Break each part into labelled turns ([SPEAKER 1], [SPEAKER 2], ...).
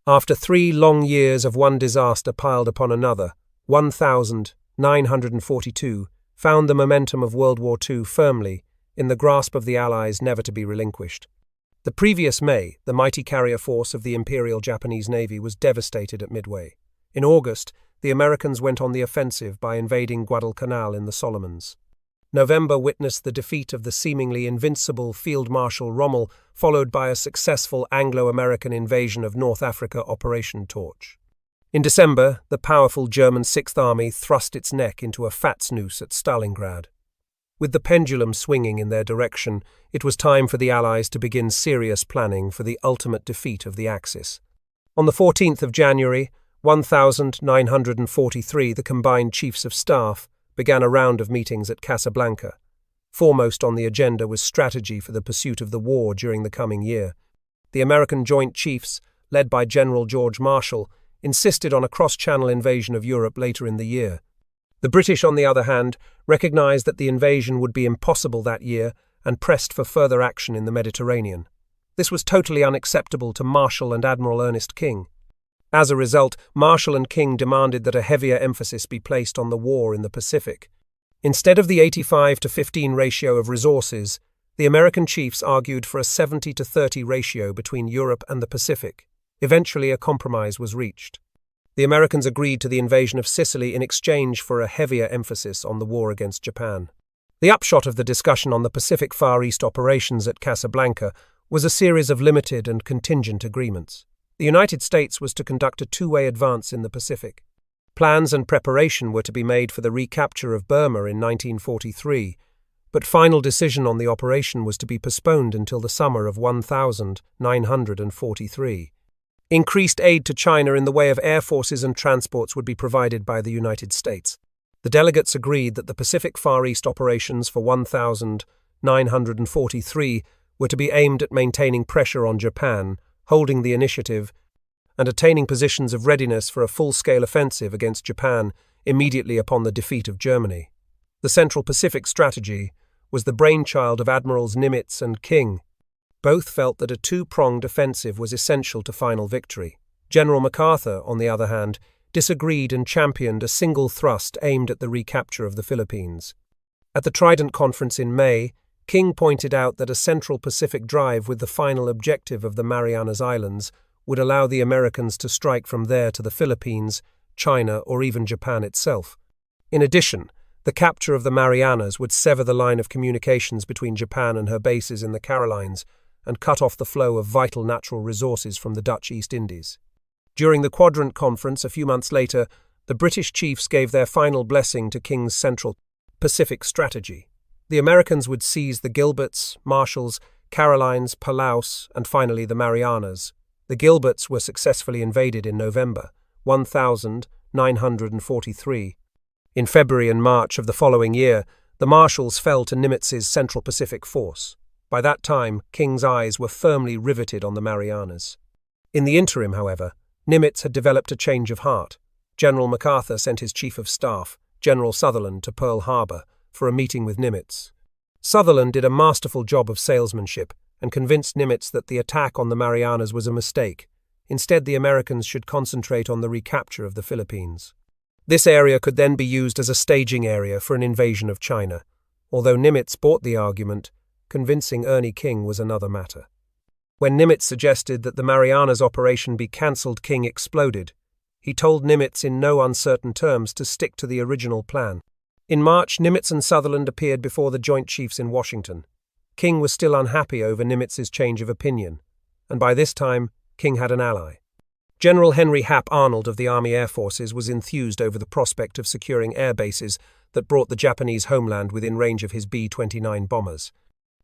[SPEAKER 1] After 3 long years of one disaster piled upon another, 1942 found the momentum of World War II firmly in the grasp of the Allies, never to be relinquished. The previous May, the mighty carrier force of the Imperial Japanese Navy was devastated at Midway. In August, the Americans went on the offensive by invading Guadalcanal in the Solomons. November witnessed the defeat of the seemingly invincible Field Marshal Rommel, followed by a successful Anglo-American invasion of North Africa, Operation Torch. In December, the powerful German Sixth Army thrust its neck into a fat's noose at Stalingrad. With the pendulum swinging in their direction, it was time for the Allies to begin serious planning for the ultimate defeat of the Axis. On the 14th of January, 1943, the combined chiefs of staff began a round of meetings at Casablanca. Foremost on the agenda was strategy for the pursuit of the war during the coming year. The American Joint Chiefs, led by General George Marshall, insisted on a cross-channel invasion of Europe later in the year. The British, on the other hand, recognized that the invasion would be impossible that year and pressed for further action in the Mediterranean. This was totally unacceptable to Marshall and Admiral Ernest King. As a result, Marshall and King demanded that a heavier emphasis be placed on the war in the Pacific. Instead of the 85-15 ratio of resources, the American chiefs argued for a 70-30 ratio between Europe and the Pacific. Eventually, a compromise was reached. The Americans agreed to the invasion of Sicily in exchange for a heavier emphasis on the war against Japan. The upshot of the discussion on the Pacific Far East operations at Casablanca was a series of limited and contingent agreements. The United States was to conduct a two-way advance in the Pacific. Plans and preparation were to be made for the recapture of Burma in 1943, but final decision on the operation was to be postponed until the summer of 1943. Increased aid to China in the way of air forces and transports would be provided by the United States. The delegates agreed that the Pacific Far East operations for 1943 were to be aimed at maintaining pressure on Japan, holding the initiative, and attaining positions of readiness for a full-scale offensive against Japan immediately upon the defeat of Germany. The Central Pacific strategy was the brainchild of Admirals Nimitz and King. Both felt that a two-pronged offensive was essential to final victory. General MacArthur, on the other hand, disagreed and championed a single thrust aimed at the recapture of the Philippines. At the Trident Conference in May, King pointed out that a Central Pacific drive with the final objective of the Marianas Islands would allow the Americans to strike from there to the Philippines, China, or even Japan itself. In addition, the capture of the Marianas would sever the line of communications between Japan and her bases in the Carolines and cut off the flow of vital natural resources from the Dutch East Indies. During the Quadrant Conference a few months later, the British chiefs gave their final blessing to King's Central Pacific strategy. The Americans would seize the Gilberts, Marshalls, Carolines, Palaus, and finally the Marianas. The Gilberts were successfully invaded in November 1943. In February and March of the following year, the Marshalls fell to Nimitz's Central Pacific force. By that time, King's eyes were firmly riveted on the Marianas. In the interim, however, Nimitz had developed a change of heart. General MacArthur sent his Chief of Staff, General Sutherland, to Pearl Harbor for a meeting with Nimitz. Sutherland did a masterful job of salesmanship and convinced Nimitz that the attack on the Marianas was a mistake. Instead, the Americans should concentrate on the recapture of the Philippines. This area could then be used as a staging area for an invasion of China. Although Nimitz bought the argument, convincing Ernie King was another matter. When Nimitz suggested that the Marianas operation be cancelled, King exploded. He told Nimitz in no uncertain terms to stick to the original plan. In March, Nimitz and Sutherland appeared before the Joint Chiefs in Washington. King was still unhappy over Nimitz's change of opinion, and by this time, King had an ally. General Henry Hap Arnold of the Army Air Forces was enthused over the prospect of securing air bases that brought the Japanese homeland within range of his B-29 bombers.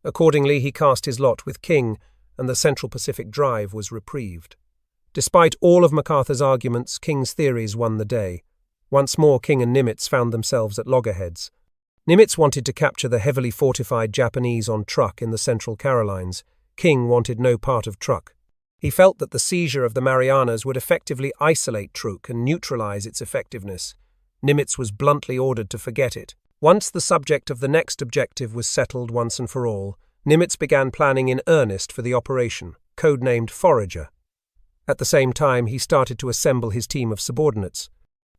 [SPEAKER 1] Accordingly, he cast his lot with King, and the Central Pacific Drive was reprieved. Despite all of MacArthur's arguments, King's theories won the day. Once more, King and Nimitz found themselves at loggerheads. Nimitz wanted to capture the heavily fortified Japanese on Truk in the Central Carolines. King wanted no part of Truk. He felt that the seizure of the Marianas would effectively isolate Truk and neutralize its effectiveness. Nimitz was bluntly ordered to forget it. Once the subject of the next objective was settled once and for all, Nimitz began planning in earnest for the operation, codenamed Forager. At the same time, he started to assemble his team of subordinates.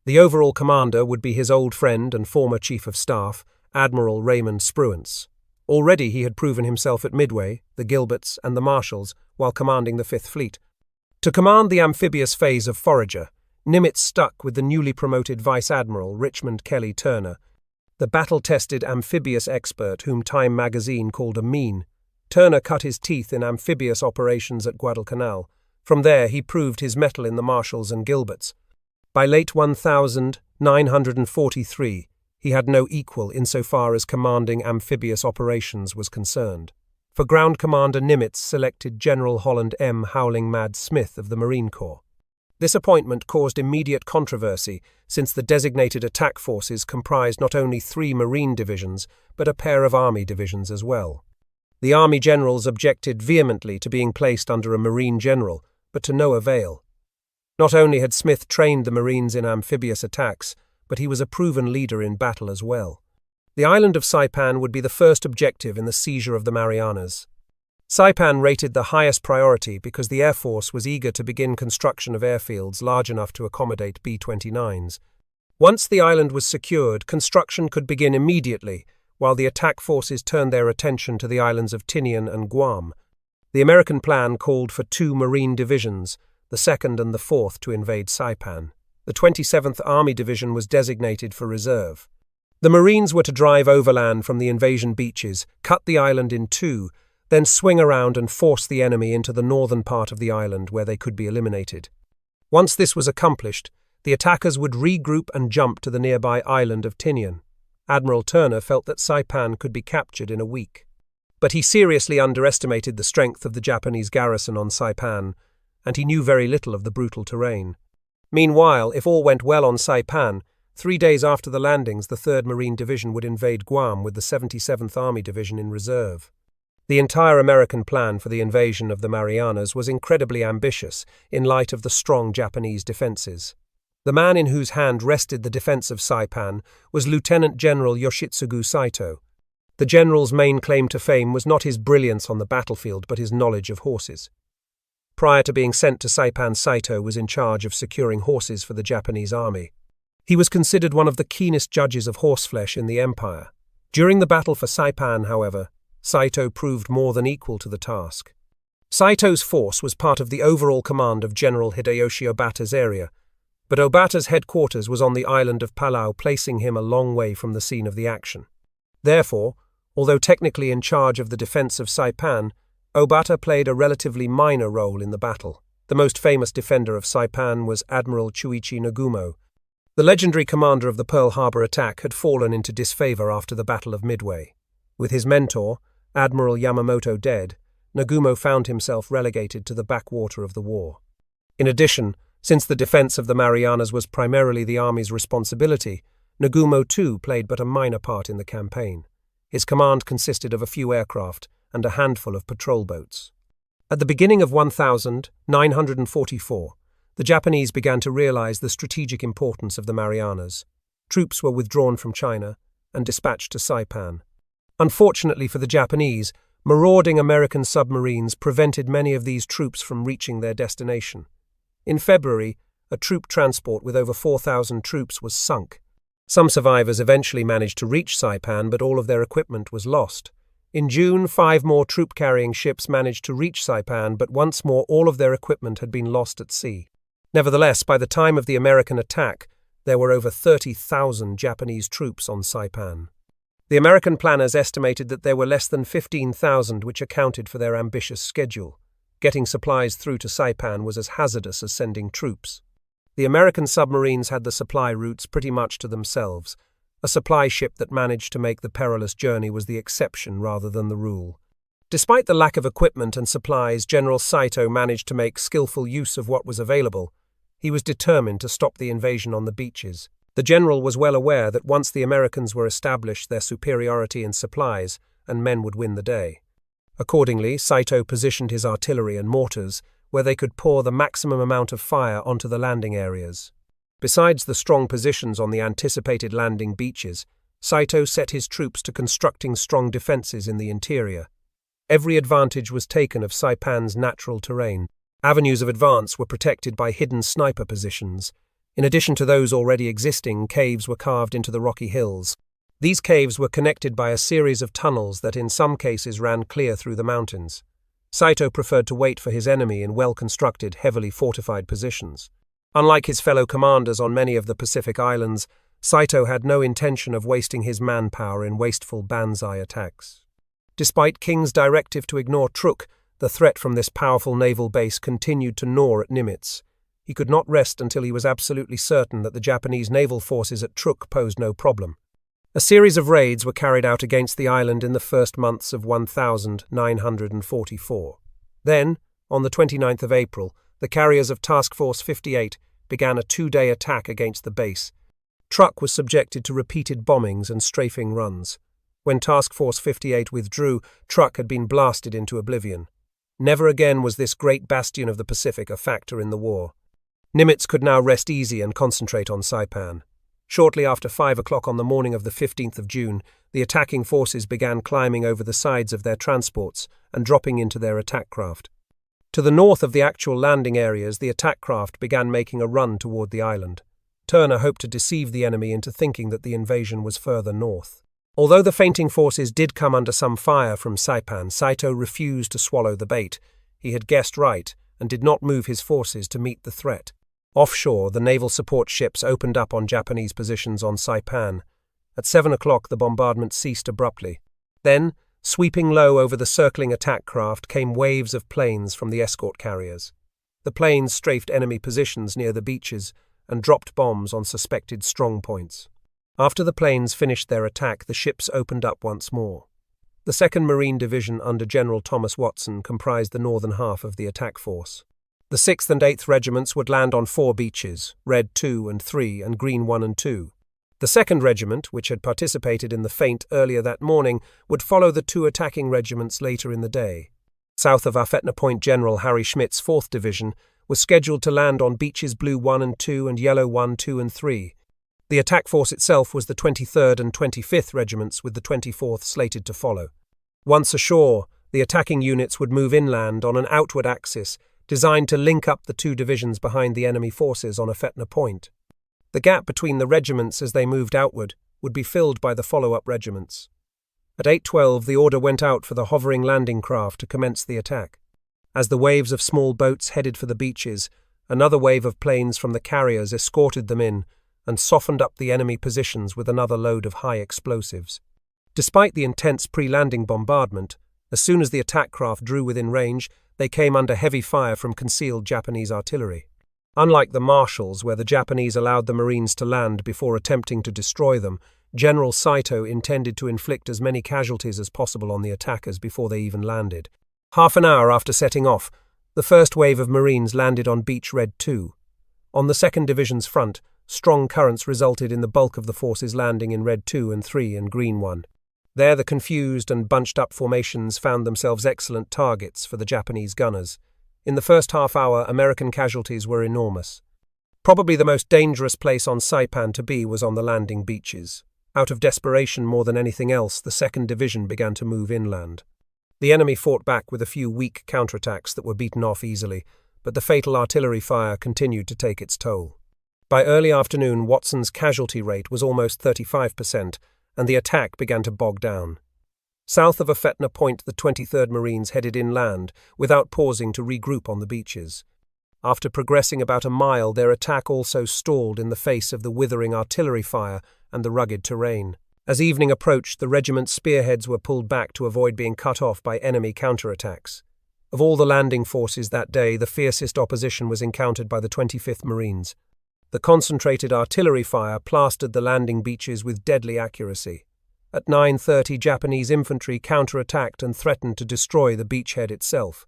[SPEAKER 1] The overall commander would be his old friend and former Chief of Staff, Admiral Raymond Spruance. Already he had proven himself at Midway, the Gilberts, and the Marshalls, while commanding the Fifth Fleet. To command the amphibious phase of Forager, Nimitz stuck with the newly promoted Vice Admiral Richmond Kelly Turner, the battle-tested amphibious expert whom Time magazine called a mean. Turner cut his teeth in amphibious operations at Guadalcanal. From there he proved his mettle in the Marshalls and Gilberts. By late 1943, he had no equal insofar as commanding amphibious operations was concerned. For ground commander, Nimitz selected General Holland M. Howling Mad Smith of the Marine Corps. This appointment caused immediate controversy, since the designated attack forces comprised not only 3 Marine divisions, but a pair of Army divisions as well. The Army generals objected vehemently to being placed under a Marine general, but to no avail. Not only had Smith trained the Marines in amphibious attacks, but he was a proven leader in battle as well. The island of Saipan would be the first objective in the seizure of the Marianas. Saipan rated the highest priority because the Air Force was eager to begin construction of airfields large enough to accommodate B-29s. Once the island was secured, construction could begin immediately, while the attack forces turned their attention to the islands of Tinian and Guam. The American plan called for 2 Marine divisions, the 2nd and the 4th, to invade Saipan. The 27th Army Division was designated for reserve. The Marines were to drive overland from the invasion beaches, cut the island in 2, then swing around and force the enemy into the northern part of the island where they could be eliminated. Once this was accomplished, the attackers would regroup and jump to the nearby island of Tinian. Admiral Turner felt that Saipan could be captured in a week. But he seriously underestimated the strength of the Japanese garrison on Saipan, and he knew very little of the brutal terrain. Meanwhile, if all went well on Saipan, 3 days after the landings, the 3rd Marine Division would invade Guam with the 77th Army Division in reserve. The entire American plan for the invasion of the Marianas was incredibly ambitious in light of the strong Japanese defenses. The man in whose hand rested the defense of Saipan was Lieutenant General Yoshitsugu Saito. The general's main claim to fame was not his brilliance on the battlefield, but his knowledge of horses. Prior to being sent to Saipan, Saito was in charge of securing horses for the Japanese army. He was considered one of the keenest judges of horseflesh in the empire. During the battle for Saipan, however, Saito proved more than equal to the task. Saito's force was part of the overall command of General Hideyoshi Obata's area, but Obata's headquarters was on the island of Palau, placing him a long way from the scene of the action. Therefore, although technically in charge of the defense of Saipan, Obata played a relatively minor role in the battle. The most famous defender of Saipan was Admiral Chuichi Nagumo. The legendary commander of the Pearl Harbor attack had fallen into disfavor after the Battle of Midway. With his mentor, Admiral Yamamoto, dead, Nagumo found himself relegated to the backwater of the war. In addition, since the defense of the Marianas was primarily the Army's responsibility, Nagumo too played but a minor part in the campaign. His command consisted of a few aircraft and a handful of patrol boats. At the beginning of 1944, the Japanese began to realize the strategic importance of the Marianas. Troops were withdrawn from China and dispatched to Saipan. Unfortunately for the Japanese, marauding American submarines prevented many of these troops from reaching their destination. In February, a troop transport with over 4,000 troops was sunk. Some survivors eventually managed to reach Saipan, but all of their equipment was lost. In June, 5 more troop-carrying ships managed to reach Saipan, but once more all of their equipment had been lost at sea. Nevertheless, by the time of the American attack, there were over 30,000 Japanese troops on Saipan. The American planners estimated that there were less than 15,000, which accounted for their ambitious schedule. Getting supplies through to Saipan was as hazardous as sending troops. The American submarines had the supply routes pretty much to themselves. A supply ship that managed to make the perilous journey was the exception rather than the rule. Despite the lack of equipment and supplies, General Saito managed to make skillful use of what was available. He was determined to stop the invasion on the beaches. The general was well aware that once the Americans were established, their superiority in supplies and men would win the day. Accordingly, Saito positioned his artillery and mortars where they could pour the maximum amount of fire onto the landing areas. Besides the strong positions on the anticipated landing beaches, Saito set his troops to constructing strong defenses in the interior. Every advantage was taken of Saipan's natural terrain. Avenues of advance were protected by hidden sniper positions. In addition to those already existing, caves were carved into the rocky hills. These caves were connected by a series of tunnels that in some cases ran clear through the mountains. Saito preferred to wait for his enemy in well-constructed, heavily fortified positions. Unlike his fellow commanders on many of the Pacific Islands, Saito had no intention of wasting his manpower in wasteful banzai attacks. Despite King's directive to ignore Truk, the threat from this powerful naval base continued to gnaw at Nimitz. He could not rest until he was absolutely certain that the Japanese naval forces at Truk posed no problem. A series of raids were carried out against the island in the first months of 1944. Then, on the 29th of April, the carriers of Task Force 58 began a 2-day attack against the base. Truk was subjected to repeated bombings and strafing runs. When Task Force 58 withdrew, Truk had been blasted into oblivion. Never again was this great bastion of the Pacific a factor in the war. Nimitz could now rest easy and concentrate on Saipan. Shortly after 5 o'clock on the morning of the 15th of June, the attacking forces began climbing over the sides of their transports and dropping into their attack craft. To the north of the actual landing areas, the attack craft began making a run toward the island. Turner hoped to deceive the enemy into thinking that the invasion was further north. Although the fainting forces did come under some fire from Saipan, Saito refused to swallow the bait. He had guessed right and did not move his forces to meet the threat. Offshore, the naval support ships opened up on Japanese positions on Saipan. At 7 o'clock, the bombardment ceased abruptly. Then, sweeping low over the circling attack craft, came waves of planes from the escort carriers. The planes strafed enemy positions near the beaches and dropped bombs on suspected strong points. After the planes finished their attack, the ships opened up once more. The 2nd Marine Division under General Thomas Watson comprised the northern half of the attack force. The 6th and 8th Regiments would land on 4 beaches, Red 2 and 3 and Green 1 and 2. The 2nd Regiment, which had participated in the feint earlier that morning, would follow the 2 attacking regiments later in the day. South of Afetna Point, General Harry Schmidt's 4th Division was scheduled to land on beaches Blue 1 and 2 and Yellow 1, 2 and 3. The attack force itself was the 23rd and 25th Regiments, with the 24th slated to follow. Once ashore, the attacking units would move inland on an outward axis designed to link up the 2 divisions behind the enemy forces on Afetna Point. The gap between the regiments as they moved outward would be filled by the follow-up regiments. At 8:12, the order went out for the hovering landing craft to commence the attack. As the waves of small boats headed for the beaches, another wave of planes from the carriers escorted them in and softened up the enemy positions with another load of high explosives. Despite the intense pre-landing bombardment, as soon as the attack craft drew within range, they came under heavy fire from concealed Japanese artillery. Unlike the Marshalls, where the Japanese allowed the Marines to land before attempting to destroy them, General Saito intended to inflict as many casualties as possible on the attackers before they even landed. Half an hour after setting off, the first wave of Marines landed on Beach Red 2. On the 2nd Division's front, strong currents resulted in the bulk of the forces landing in Red 2 and 3 and Green 1. There the confused and bunched-up formations found themselves excellent targets for the Japanese gunners. In the first half hour, American casualties were enormous. Probably the most dangerous place on Saipan to be was on the landing beaches. Out of desperation more than anything else, the 2nd Division began to move inland. The enemy fought back with a few weak counterattacks that were beaten off easily, but the fatal artillery fire continued to take its toll. By early afternoon, Watson's casualty rate was almost 35%, and the attack began to bog down. South of Afetna Point, the 23rd Marines headed inland without pausing to regroup on the beaches. After progressing about a mile, their attack also stalled in the face of the withering artillery fire and the rugged terrain. As evening approached, the regiment's spearheads were pulled back to avoid being cut off by enemy counterattacks. Of all the landing forces that day, the fiercest opposition was encountered by the 25th Marines. The concentrated artillery fire plastered the landing beaches with deadly accuracy. At 9:30, Japanese infantry counterattacked and threatened to destroy the beachhead itself.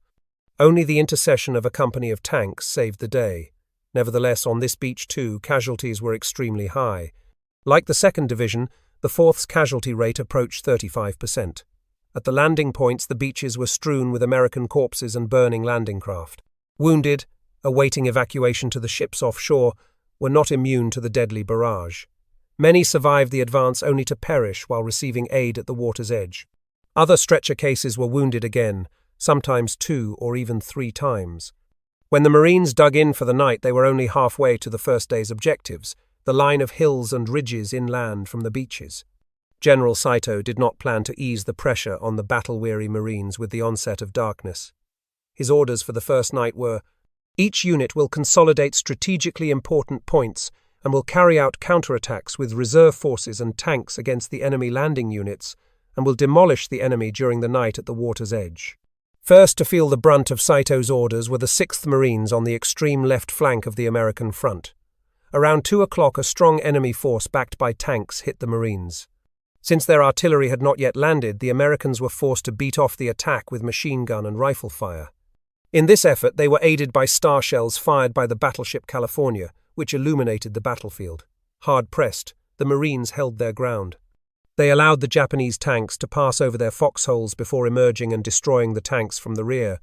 [SPEAKER 1] Only the intercession of a company of tanks saved the day. Nevertheless, on this beach too, casualties were extremely high. Like the 2nd Division, the 4th's casualty rate approached 35%. At the landing points, the beaches were strewn with American corpses and burning landing craft. Wounded, awaiting evacuation to the ships offshore, were not immune to the deadly barrage. Many survived the advance only to perish while receiving aid at the water's edge. Other stretcher cases were wounded again, sometimes 2 or even 3 times. When the Marines dug in for the night, they were only halfway to the first day's objectives, the line of hills and ridges inland from the beaches. General Saito did not plan to ease the pressure on the battle-weary Marines with the onset of darkness. His orders for the first night were, "Each unit will consolidate strategically important points and will carry out counterattacks with reserve forces and tanks against the enemy landing units and will demolish the enemy during the night at the water's edge." First to feel the brunt of Saito's orders were the 6th Marines on the extreme left flank of the American front. Around 2 o'clock, a strong enemy force backed by tanks hit the Marines. Since their artillery had not yet landed, the Americans were forced to beat off the attack with machine gun and rifle fire. In this effort, they were aided by star shells fired by the battleship California, which illuminated the battlefield. Hard pressed, the Marines held their ground. They allowed the Japanese tanks to pass over their foxholes before emerging and destroying the tanks from the rear.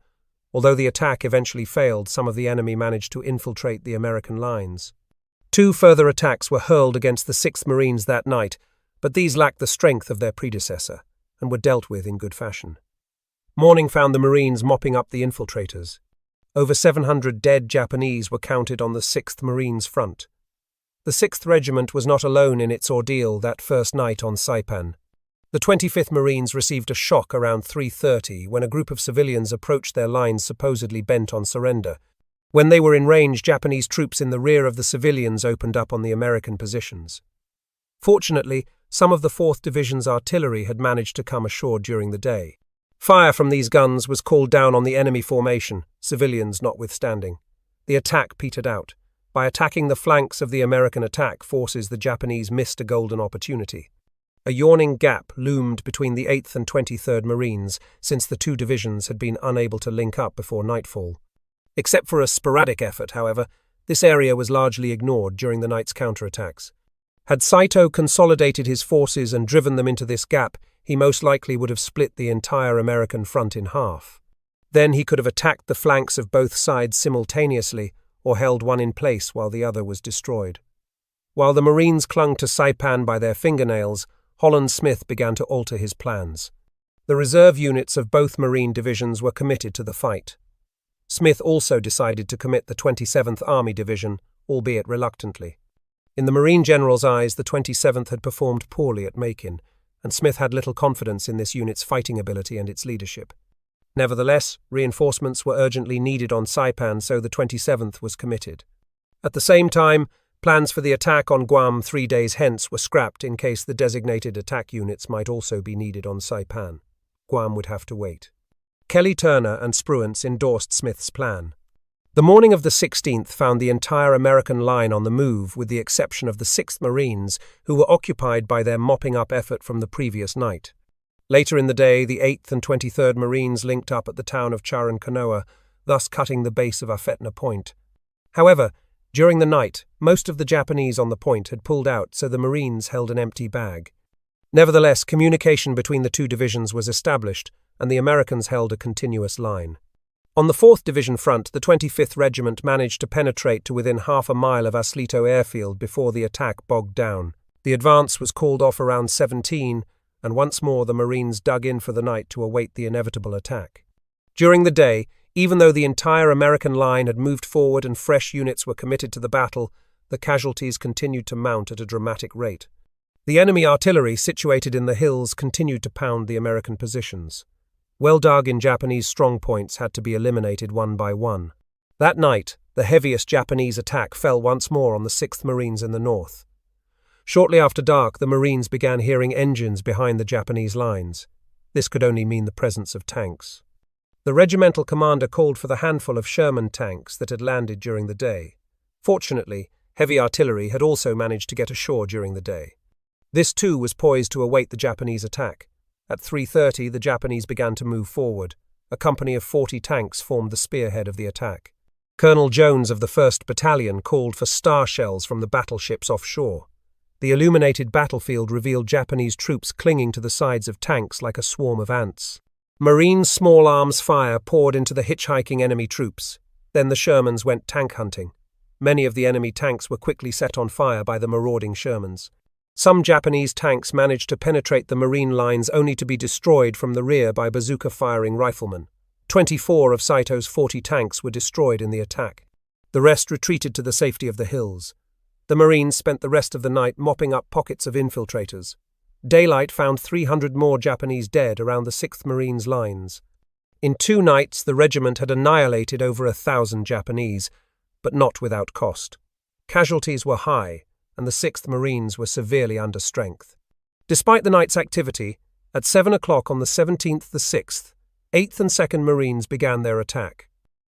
[SPEAKER 1] Although the attack eventually failed, some of the enemy managed to infiltrate the American lines. 2 further attacks were hurled against the 6th Marines that night, but these lacked the strength of their predecessor and were dealt with in good fashion. Morning found the Marines mopping up the infiltrators. Over 700 dead Japanese were counted on the 6th Marines front. The 6th Regiment was not alone in its ordeal that first night on Saipan. The 25th Marines received a shock around 3:30 when a group of civilians approached their lines supposedly bent on surrender. When they were in range, Japanese troops in the rear of the civilians opened up on the American positions. Fortunately, some of the 4th Division's artillery had managed to come ashore during the day. Fire from these guns was called down on the enemy formation, civilians notwithstanding. The attack petered out. By attacking the flanks of the American attack forces, the Japanese missed a golden opportunity. A yawning gap loomed between the 8th and 23rd Marines since the 2 divisions had been unable to link up before nightfall. Except for a sporadic effort, however, this area was largely ignored during the night's counterattacks. Had Saito consolidated his forces and driven them into this gap, he most likely would have split the entire American front in half. Then he could have attacked the flanks of both sides simultaneously, or held one in place while the other was destroyed. While the Marines clung to Saipan by their fingernails, Holland Smith began to alter his plans. The reserve units of both Marine divisions were committed to the fight. Smith also decided to commit the 27th Army Division, albeit reluctantly. In the Marine general's eyes, the 27th had performed poorly at Macon, and Smith had little confidence in this unit's fighting ability and its leadership. Nevertheless, reinforcements were urgently needed on Saipan, so the 27th was committed. At the same time, plans for the attack on Guam 3 days hence were scrapped in case the designated attack units might also be needed on Saipan. Guam would have to wait. Kelly Turner and Spruance endorsed Smith's plan. The morning of the 16th found the entire American line on the move, with the exception of the 6th Marines, who were occupied by their mopping-up effort from the previous night. Later in the day, the 8th and 23rd Marines linked up at the town of Charankanoa, thus cutting the base of Afetna Point. However, during the night, most of the Japanese on the point had pulled out, so the Marines held an empty bag. Nevertheless, communication between the 2 divisions was established, and the Americans held a continuous line. On the 4th Division front, the 25th Regiment managed to penetrate to within half a mile of Aslito airfield before the attack bogged down. The advance was called off around 17, and once more the Marines dug in for the night to await the inevitable attack. During the day, even though the entire American line had moved forward and fresh units were committed to the battle, the casualties continued to mount at a dramatic rate. The enemy artillery situated in the hills continued to pound the American positions. Well-dug-in Japanese strong points had to be eliminated one by one. That night, the heaviest Japanese attack fell once more on the 6th Marines in the north. Shortly after dark, the Marines began hearing engines behind the Japanese lines. This could only mean the presence of tanks. The regimental commander called for the handful of Sherman tanks that had landed during the day. Fortunately, heavy artillery had also managed to get ashore during the day. This too was poised to await the Japanese attack. At 3:30, the Japanese began to move forward. A company of 40 tanks formed the spearhead of the attack. Colonel Jones of the 1st Battalion called for star shells from the battleships offshore. The illuminated battlefield revealed Japanese troops clinging to the sides of tanks like a swarm of ants. Marine small arms fire poured into the hitchhiking enemy troops. Then the Shermans went tank hunting. Many of the enemy tanks were quickly set on fire by the marauding Shermans. Some Japanese tanks managed to penetrate the Marine lines only to be destroyed from the rear by bazooka-firing riflemen. 24 of Saito's 40 tanks were destroyed in the attack. The rest retreated to the safety of the hills. The Marines spent the rest of the night mopping up pockets of infiltrators. Daylight found 300 more Japanese dead around the 6th Marines' lines. In 2 nights, the regiment had annihilated over 1,000 Japanese, but not without cost. Casualties were high, and the 6th Marines were severely under strength. Despite the night's activity, at 7 o'clock on the 17th the 6th, 8th and 2nd Marines began their attack.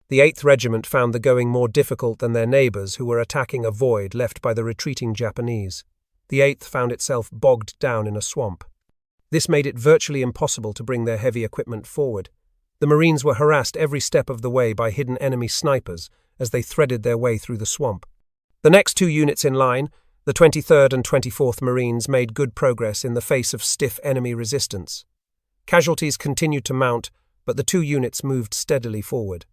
[SPEAKER 1] The 8th Regiment found the going more difficult than their neighbours who were attacking a void left by the retreating Japanese. The 8th found itself bogged down in a swamp. This made it virtually impossible to bring their heavy equipment forward. The Marines were harassed every step of the way by hidden enemy snipers as they threaded their way through the swamp. The next 2 units in line, the 23rd and 24th Marines, made good progress in the face of stiff enemy resistance. Casualties continued to mount, but the 2 units moved steadily forward.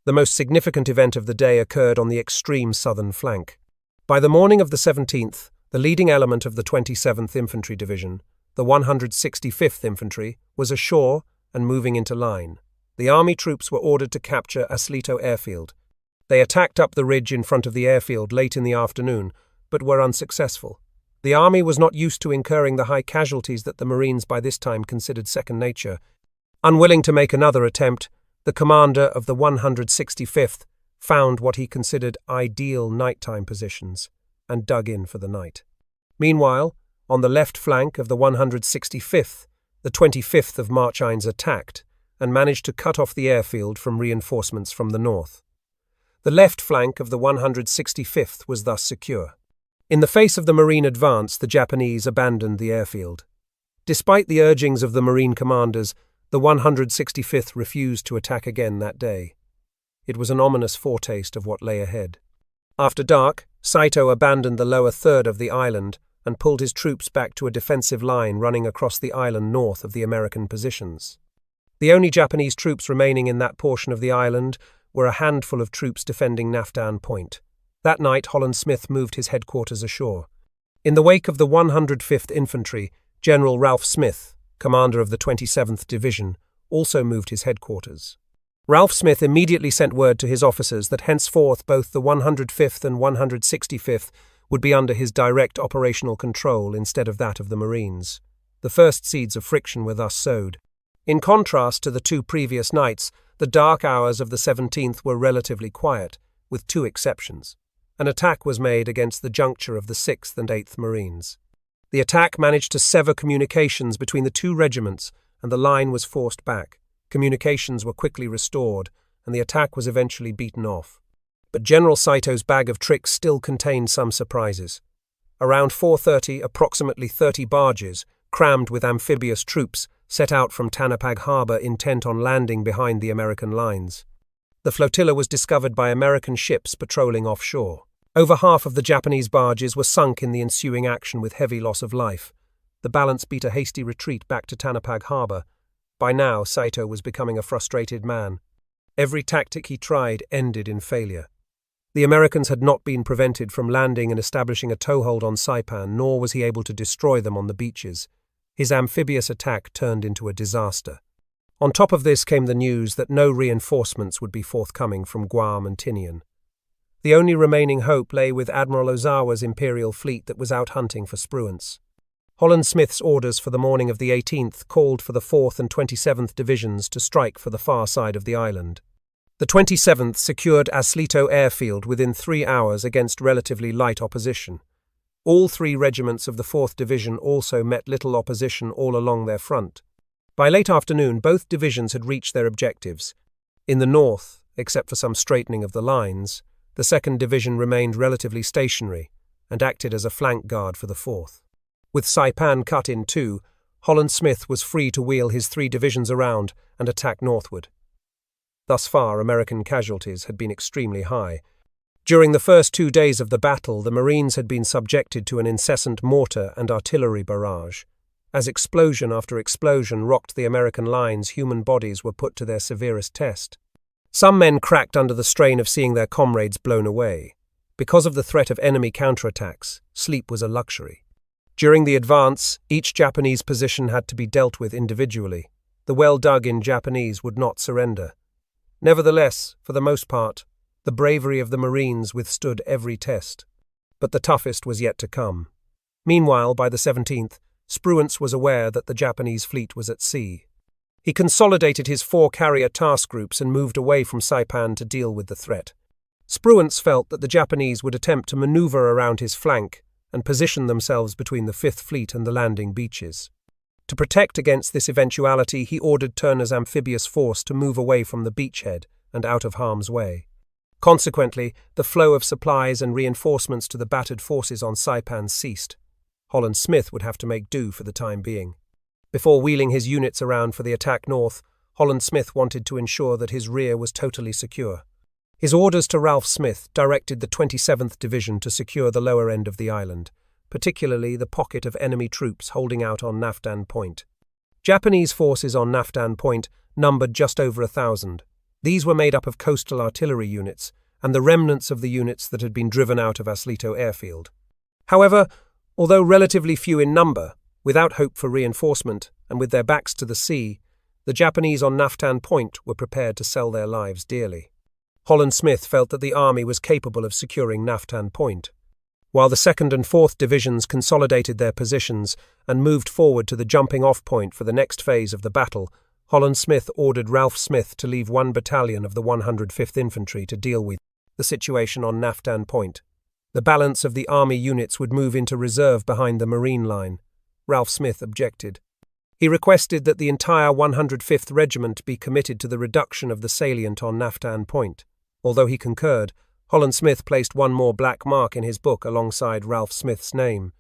[SPEAKER 1] The most significant event of the day occurred on the extreme southern flank. By the morning of the 17th, the leading element of the 27th Infantry Division, the 165th Infantry, was ashore and moving into line. The army troops were ordered to capture Aslito Airfield. They attacked up the ridge in front of the airfield late in the afternoon, but were unsuccessful. The army was not used to incurring the high casualties that the Marines by this time considered second nature. Unwilling to make another attempt, the commander of the 165th found what he considered ideal nighttime positions and dug in for the night. Meanwhile, on the left flank of the 165th, the 25th of Marchines attacked and managed to cut off the airfield from reinforcements from the north. The left flank of the 165th was thus secure. In the face of the Marine advance, the Japanese abandoned the airfield. Despite the urgings of the Marine commanders, the 165th refused to attack again that day. It was an ominous foretaste of what lay ahead. After dark, Saito abandoned the lower third of the island and pulled his troops back to a defensive line running across the island north of the American positions. The only Japanese troops remaining in that portion of the island were a handful of troops defending Naftan Point. That night, Holland Smith moved his headquarters ashore. In the wake of the 105th Infantry, General Ralph Smith, commander of the 27th Division, also moved his headquarters. Ralph Smith immediately sent word to his officers that henceforth both the 105th and 165th would be under his direct operational control instead of that of the Marines. The first seeds of friction were thus sowed. In contrast to the 2 previous nights, the dark hours of the 17th were relatively quiet, with 2 exceptions. An attack was made against the juncture of the 6th and 8th Marines. The attack managed to sever communications between the 2 regiments, and the line was forced back. Communications were quickly restored, and the attack was eventually beaten off. But General Saito's bag of tricks still contained some surprises. Around 4:30, approximately 30 barges, crammed with amphibious troops, set out from Tanapag Harbor intent on landing behind the American lines. The flotilla was discovered by American ships patrolling offshore. Over half of the Japanese barges were sunk in the ensuing action with heavy loss of life. The balance beat a hasty retreat back to Tanapag Harbor. By now, Saito was becoming a frustrated man. Every tactic he tried ended in failure. The Americans had not been prevented from landing and establishing a toehold on Saipan, nor was he able to destroy them on the beaches. His amphibious attack turned into a disaster. On top of this came the news that no reinforcements would be forthcoming from Guam and Tinian. The only remaining hope lay with Admiral Ozawa's Imperial fleet that was out hunting for spruance. Holland Smith's orders for the morning of the 18th called for the 4th and 27th Divisions to strike for the far side of the island. The 27th secured Aslito Airfield within 3 hours against relatively light opposition. All 3 regiments of the 4th Division also met little opposition all along their front. By late afternoon, both divisions had reached their objectives. In the north, except for some straightening of the lines, the 2nd Division remained relatively stationary and acted as a flank guard for the 4th. With Saipan cut in 2, Holland Smith was free to wheel his 3 divisions around and attack northward. Thus far, American casualties had been extremely high. During the first 2 days of the battle, the Marines had been subjected to an incessant mortar and artillery barrage. As explosion after explosion rocked the American lines, human bodies were put to their severest test. Some men cracked under the strain of seeing their comrades blown away. Because of the threat of enemy counterattacks, sleep was a luxury. During the advance, each Japanese position had to be dealt with individually. The well-dug-in Japanese would not surrender. Nevertheless, for the most part, the bravery of the Marines withstood every test. But the toughest was yet to come. Meanwhile, by the 17th, Spruance was aware that the Japanese fleet was at sea. He consolidated his 4 carrier task groups and moved away from Saipan to deal with the threat. Spruance felt that the Japanese would attempt to maneuver around his flank and position themselves between the 5th Fleet and the landing beaches. To protect against this eventuality, he ordered Turner's amphibious force to move away from the beachhead and out of harm's way. Consequently, the flow of supplies and reinforcements to the battered forces on Saipan ceased. Holland Smith would have to make do for the time being. Before wheeling his units around for the attack north, Holland Smith wanted to ensure that his rear was totally secure. His orders to Ralph Smith directed the 27th Division to secure the lower end of the island, particularly the pocket of enemy troops holding out on Naftan Point. Japanese forces on Naftan Point numbered just over 1,000. These were made up of coastal artillery units and the remnants of the units that had been driven out of Aslito airfield. However, although relatively few in number, without hope for reinforcement and with their backs to the sea, the Japanese on Naftan Point were prepared to sell their lives dearly. Holland Smith felt that the army was capable of securing Naftan Point. While the 2nd and 4th Divisions consolidated their positions and moved forward to the jumping-off point for the next phase of the battle, Holland Smith ordered Ralph Smith to leave 1 battalion of the 105th Infantry to deal with the situation on Naftan Point. The balance of the army units would move into reserve behind the Marine line. Ralph Smith objected. He requested that the entire 105th Regiment be committed to the reduction of the salient on Naftan Point. Although he concurred, Holland Smith placed one more black mark in his book alongside Ralph Smith's name.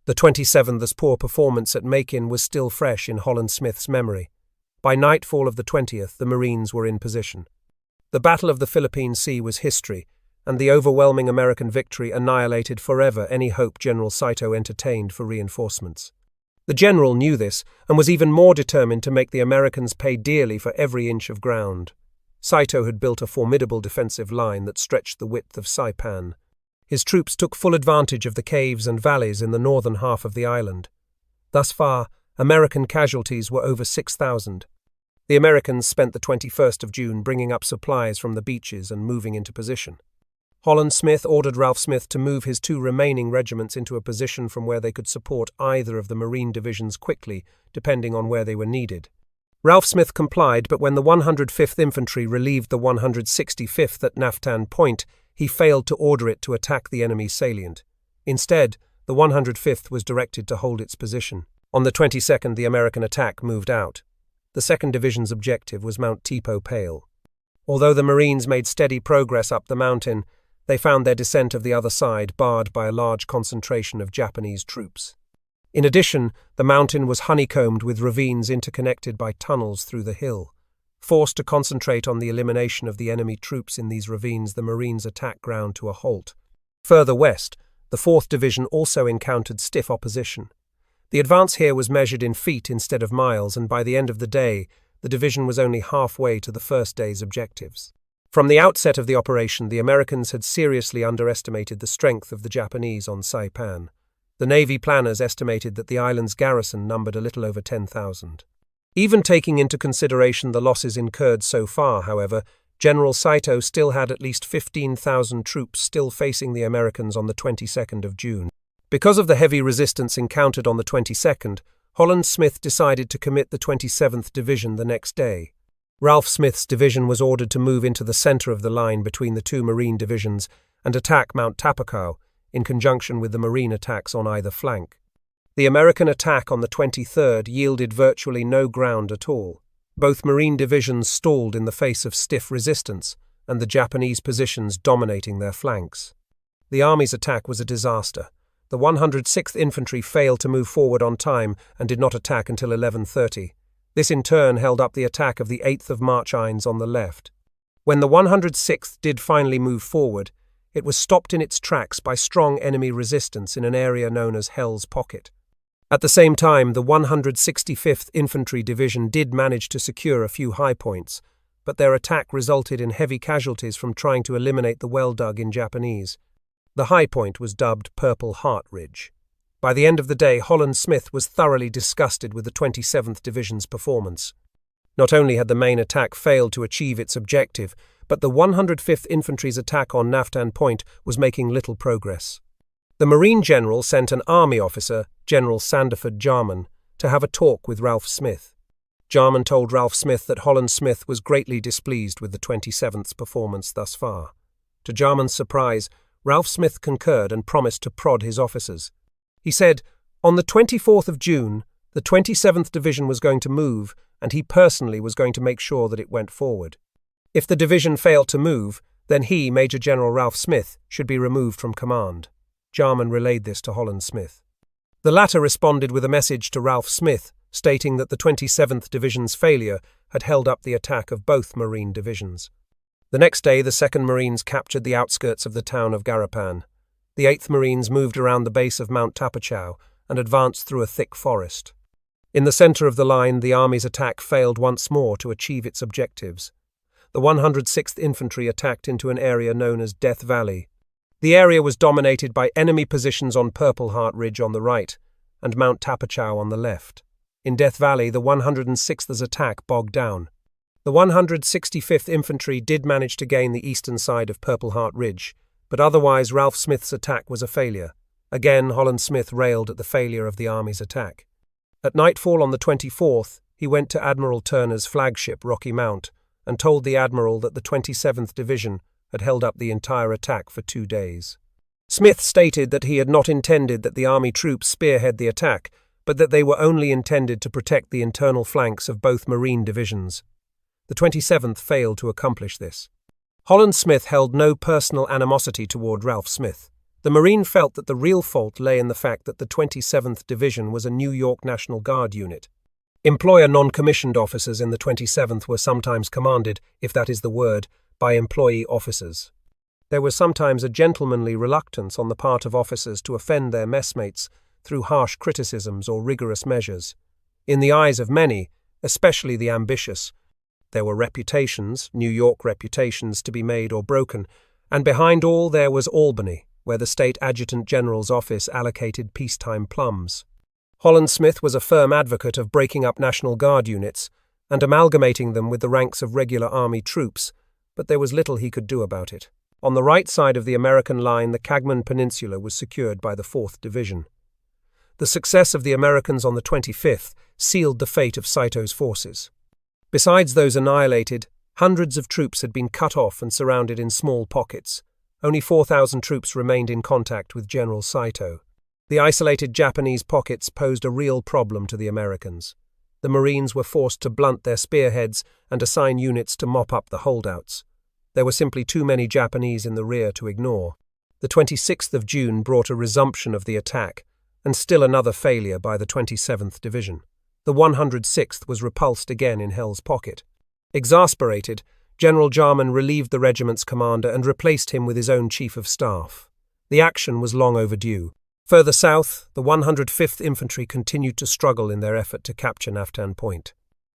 [SPEAKER 1] The 27th's poor performance at Macon was still fresh in Holland Smith's memory. By nightfall of the 20th, the Marines were in position. The Battle of the Philippine Sea was history, and the overwhelming American victory annihilated forever any hope General Saito entertained for reinforcements. The general knew this and was even more determined to make the Americans pay dearly for every inch of ground. Saito had built a formidable defensive line that stretched the width of Saipan. His troops took full advantage of the caves and valleys in the northern half of the island. Thus far, American casualties were over 6,000. The Americans spent the 21st of June bringing up supplies from the beaches and moving into position. Holland Smith ordered Ralph Smith to move his 2 remaining regiments into a position from where they could support either of the Marine divisions quickly, depending on where they were needed. Ralph Smith complied, but when the 105th Infantry relieved the 165th at Naftan Point, he failed to order it to attack the enemy's salient. Instead, the 105th was directed to hold its position. On the 22nd, the American attack moved out. The 2nd Division's objective was Mount Tipo Pale. Although the Marines made steady progress up the mountain, they found their descent of the other side barred by a large concentration of Japanese troops. In addition, the mountain was honeycombed with ravines interconnected by tunnels through the hill. Forced to concentrate on the elimination of the enemy troops in these ravines, the Marines' attack ground to a halt. Further west, the 4th Division also encountered stiff opposition. The advance here was measured in feet instead of miles, and by the end of the day, the division was only halfway to the first day's objectives. From the outset of the operation, the Americans had seriously underestimated the strength of the Japanese on Saipan. The Navy planners estimated that the island's garrison numbered a little over 10,000. Even taking into consideration the losses incurred so far, however, General Saito still had at least 15,000 troops still facing the Americans on the 22nd of June. Because of the heavy resistance encountered on the 22nd, Holland Smith decided to commit the 27th Division the next day. Ralph Smith's division was ordered to move into the center of the line between the 2 Marine divisions and attack Mount Tapakau, in conjunction with the Marine attacks on either flank. The American attack on the 23rd yielded virtually no ground at all. Both Marine divisions stalled in the face of stiff resistance, and the Japanese positions dominating their flanks. The Army's attack was a disaster. The 106th Infantry failed to move forward on time and did not attack until 11:30. This in turn held up the attack of the 8th of Marchines on the left. When the 106th did finally move forward, it was stopped in its tracks by strong enemy resistance in an area known as Hell's Pocket. At the same time, the 165th Infantry Division did manage to secure a few high points, but their attack resulted in heavy casualties from trying to eliminate the well-dug in Japanese. The high point was dubbed Purple Heart Ridge. By the end of the day, Holland Smith was thoroughly disgusted with the 27th Division's performance. Not only had the main attack failed to achieve its objective, but the 105th Infantry's attack on Naftan Point was making little progress. The Marine General sent an army officer, General Sandiford Jarman, to have a talk with Ralph Smith. Jarman told Ralph Smith that Holland Smith was greatly displeased with the 27th's performance thus far. To Jarman's surprise, Ralph Smith concurred and promised to prod his officers. He said, on the 24th of June, the 27th Division was going to move, and he personally was going to make sure that it went forward. If the division failed to move, then he, Major General Ralph Smith, should be removed from command. Jarman relayed this to Holland Smith. The latter responded with a message to Ralph Smith, stating that the 27th Division's failure had held up the attack of both Marine divisions. The next day, the 2nd Marines captured the outskirts of the town of Garapan. The 8th Marines moved around the base of Mount Tapachau and advanced through a thick forest. In the center of the line, the army's attack failed once more to achieve its objectives. The 106th Infantry attacked into an area known as Death Valley. The area was dominated by enemy positions on Purple Heart Ridge on the right and Mount Tapachau on the left. In Death Valley, the 106th's attack bogged down. The 165th Infantry did manage to gain the eastern side of Purple Heart Ridge, but otherwise Ralph Smith's attack was a failure. Again, Holland Smith railed at the failure of the army's attack. At nightfall on the 24th, he went to Admiral Turner's flagship Rocky Mount and told the Admiral that the 27th Division had held up the entire attack for 2 days. Smith stated that he had not intended that the army troops spearhead the attack, but that they were only intended to protect the internal flanks of both Marine divisions. The 27th failed to accomplish this. Holland Smith held no personal animosity toward Ralph Smith. The Marine felt that the real fault lay in the fact that the 27th Division was a New York National Guard unit. Employer non-commissioned officers in the 27th were sometimes commanded, if that is the word, by employee officers. There was sometimes a gentlemanly reluctance on the part of officers to offend their messmates through harsh criticisms or rigorous measures. In the eyes of many, especially the ambitious, there were reputations, New York reputations, to be made or broken, and behind all there was Albany, where the State Adjutant General's office allocated peacetime plums. Holland Smith was a firm advocate of breaking up National Guard units and amalgamating them with the ranks of regular army troops, but there was little he could do about it. On the right side of the American line, the Cagman Peninsula was secured by the 4th Division. The success of the Americans on the 25th sealed the fate of Saito's forces. Besides those annihilated, hundreds of troops had been cut off and surrounded in small pockets. Only 4,000 troops remained in contact with General Saito. The isolated Japanese pockets posed a real problem to the Americans. The Marines were forced to blunt their spearheads and assign units to mop up the holdouts. There were simply too many Japanese in the rear to ignore. The 26th of June brought a resumption of the attack, and still another failure by the 27th Division. The 106th was repulsed again in Hell's Pocket. Exasperated, General Jarman relieved the regiment's commander and replaced him with his own chief of staff. The action was long overdue. Further south, the 105th Infantry continued to struggle in their effort to capture Naftan Point.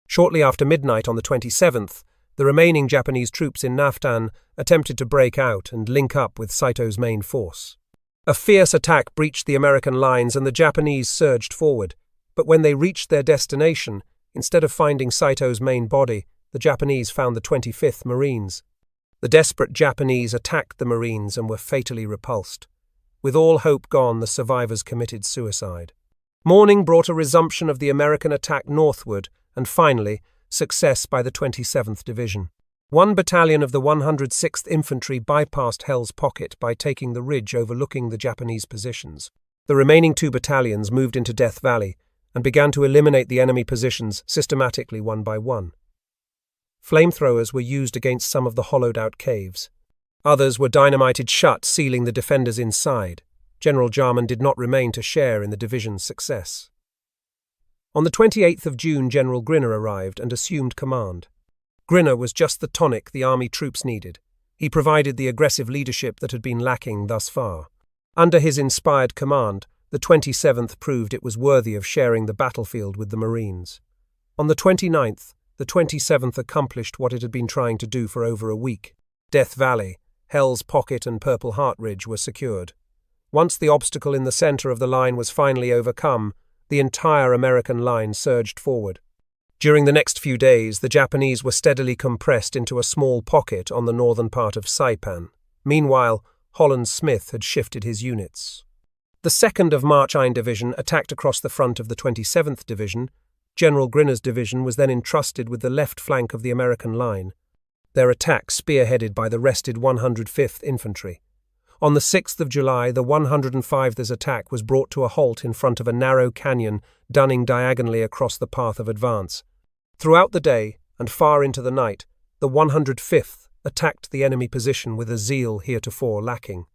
[SPEAKER 1] Shortly after midnight on the 27th, the remaining Japanese troops in Naftan attempted to break out and link up with Saito's main force. A fierce attack breached the American lines and the Japanese surged forward, but when they reached their destination, instead of finding Saito's main body, the Japanese found the 25th Marines. The desperate Japanese attacked the Marines and were fatally repulsed. With all hope gone, the survivors committed suicide. Morning brought a resumption of the American attack northward, and finally, success by the 27th Division. One battalion of the 106th Infantry bypassed Hell's Pocket by taking the ridge overlooking the Japanese positions. The remaining 2 battalions moved into Death Valley and began to eliminate the enemy positions systematically one by one. Flamethrowers were used against some of the hollowed-out caves. Others were dynamited shut, sealing the defenders inside. General Jarman did not remain to share in the division's success. On the 28th of June, General Grinner arrived and assumed command. Grinner was just the tonic the army troops needed. He provided the aggressive leadership that had been lacking thus far. Under his inspired command, the 27th proved it was worthy of sharing the battlefield with the Marines. On the 29th, the 27th accomplished what it had been trying to do for over a week. Death Valley, Hell's Pocket and Purple Heart Ridge were secured. Once the obstacle in the center of the line was finally overcome, the entire American line surged forward. During the next few days, the Japanese were steadily compressed into a small pocket on the northern part of Saipan. Meanwhile, Holland Smith had shifted his units. The 2nd of March Ein Division attacked across the front of the 27th Division. General Grinner's division was then entrusted with the left flank of the American line, their attack spearheaded by the rested 105th Infantry. On the 6th of July, the 105th's attack was brought to a halt in front of a narrow canyon dunning diagonally across the path of advance. Throughout the day, and far into the night, the 105th attacked the enemy position with a zeal heretofore lacking.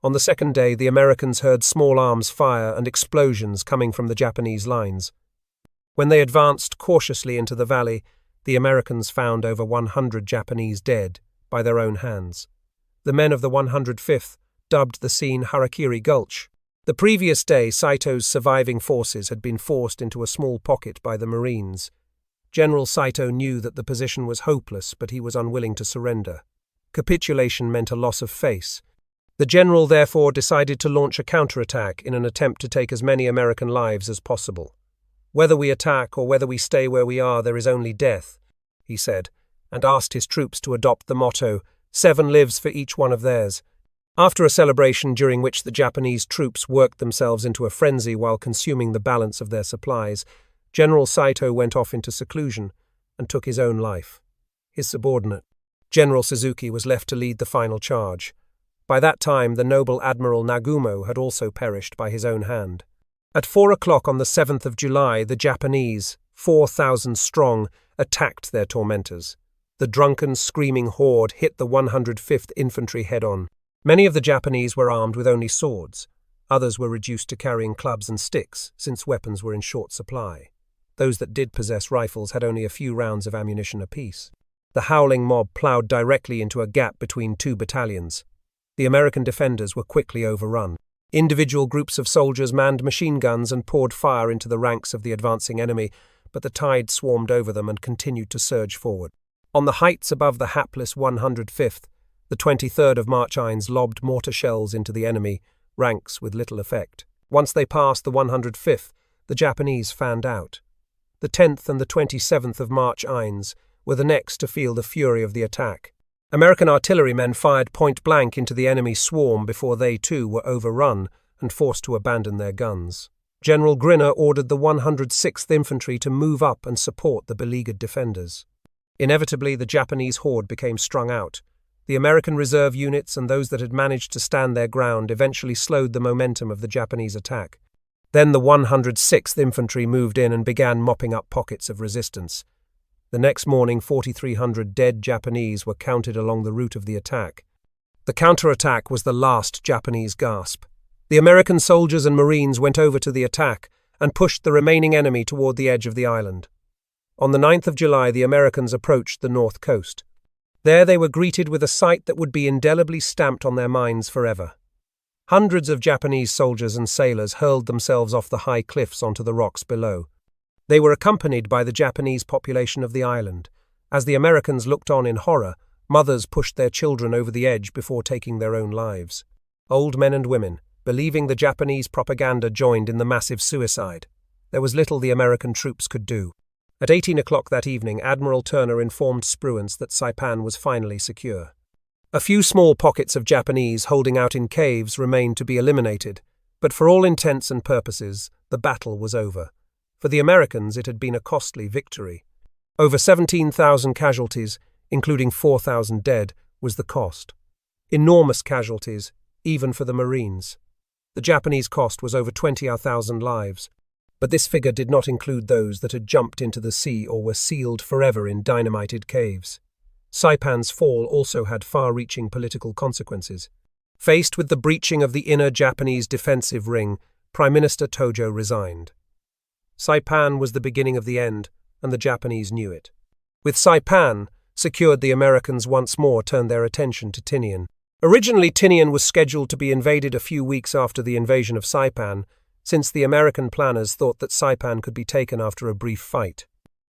[SPEAKER 1] On the 2nd day, the Americans heard small arms fire and explosions coming from the Japanese lines. When they advanced cautiously into the valley, the Americans found over 100 Japanese dead by their own hands. The men of the 105th dubbed the scene Harakiri Gulch. The previous day, Saito's surviving forces had been forced into a small pocket by the Marines. General Saito knew that the position was hopeless, but he was unwilling to surrender. Capitulation meant a loss of face. The general therefore decided to launch a counterattack in an attempt to take as many American lives as possible. "Whether we attack or whether we stay where we are, there is only death," he said, and asked his troops to adopt the motto, 7 lives for each one of theirs. After a celebration during which the Japanese troops worked themselves into a frenzy while consuming the balance of their supplies, General Saito went off into seclusion and took his own life. His subordinate, General Suzuki, was left to lead the final charge. By that time, the noble Admiral Nagumo had also perished by his own hand. At 4 o'clock on the 7th of July, the Japanese, 4,000 strong, attacked their tormentors. The drunken, screaming horde hit the 105th Infantry head-on. Many of the Japanese were armed with only swords. Others were reduced to carrying clubs and sticks, since weapons were in short supply. Those that did possess rifles had only a few rounds of ammunition apiece. The howling mob ploughed directly into a gap between 2 battalions. The American defenders were quickly overrun. Individual groups of soldiers manned machine guns and poured fire into the ranks of the advancing enemy, but the tide swarmed over them and continued to surge forward. On the heights above the hapless 105th, the 23rd of March Eins lobbed mortar shells into the enemy ranks with little effect. Once they passed the 105th, the Japanese fanned out. The 10th and the 27th of March Eins were the next to feel the fury of the attack. American artillerymen fired point-blank into the enemy swarm before they too were overrun and forced to abandon their guns. General Grinner ordered the 106th Infantry to move up and support the beleaguered defenders. Inevitably, the Japanese horde became strung out. The American reserve units and those that had managed to stand their ground eventually slowed the momentum of the Japanese attack. Then the 106th Infantry moved in and began mopping up pockets of resistance. The next morning, 4,300 dead Japanese were counted along the route of the attack. The counterattack was the last Japanese gasp. The American soldiers and Marines went over to the attack and pushed the remaining enemy toward the edge of the island. On the 9th of July, the Americans approached the north coast. There they were greeted with a sight that would be indelibly stamped on their minds forever. Hundreds of Japanese soldiers and sailors hurled themselves off the high cliffs onto the rocks below. They were accompanied by the Japanese population of the island. As the Americans looked on in horror, mothers pushed their children over the edge before taking their own lives. Old men and women, believing the Japanese propaganda, joined in the massive suicide. There was little the American troops could do. At 18 o'clock that evening, Admiral Turner informed Spruance that Saipan was finally secure. A few small pockets of Japanese holding out in caves remained to be eliminated, but for all intents and purposes, the battle was over. For the Americans, it had been a costly victory. Over 17,000 casualties, including 4,000 dead, was the cost. Enormous casualties, even for the Marines. The Japanese cost was over 20,000 lives, but this figure did not include those that had jumped into the sea or were sealed forever in dynamited caves. Saipan's fall also had far-reaching political consequences. Faced with the breaching of the inner Japanese defensive ring, Prime Minister Tojo resigned. Saipan was the beginning of the end, and the Japanese knew it. With Saipan secured, the Americans once more turned their attention to Tinian. Originally, Tinian was scheduled to be invaded a few weeks after the invasion of Saipan, since the American planners thought that Saipan could be taken after a brief fight.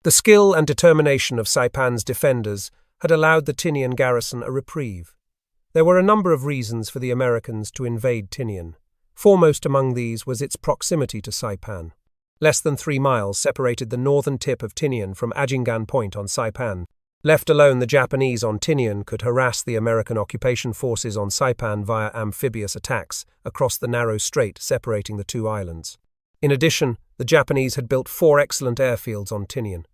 [SPEAKER 1] The skill and determination of Saipan's defenders had allowed the Tinian garrison a reprieve. There were a number of reasons for the Americans to invade Tinian. Foremost among these was its proximity to Saipan. Less than 3 miles separated the northern tip of Tinian from Ajingan Point on Saipan. Left alone, the Japanese on Tinian could harass the American occupation forces on Saipan via amphibious attacks across the narrow strait separating the two islands. In addition, the Japanese had built 4 excellent airfields on Tinian.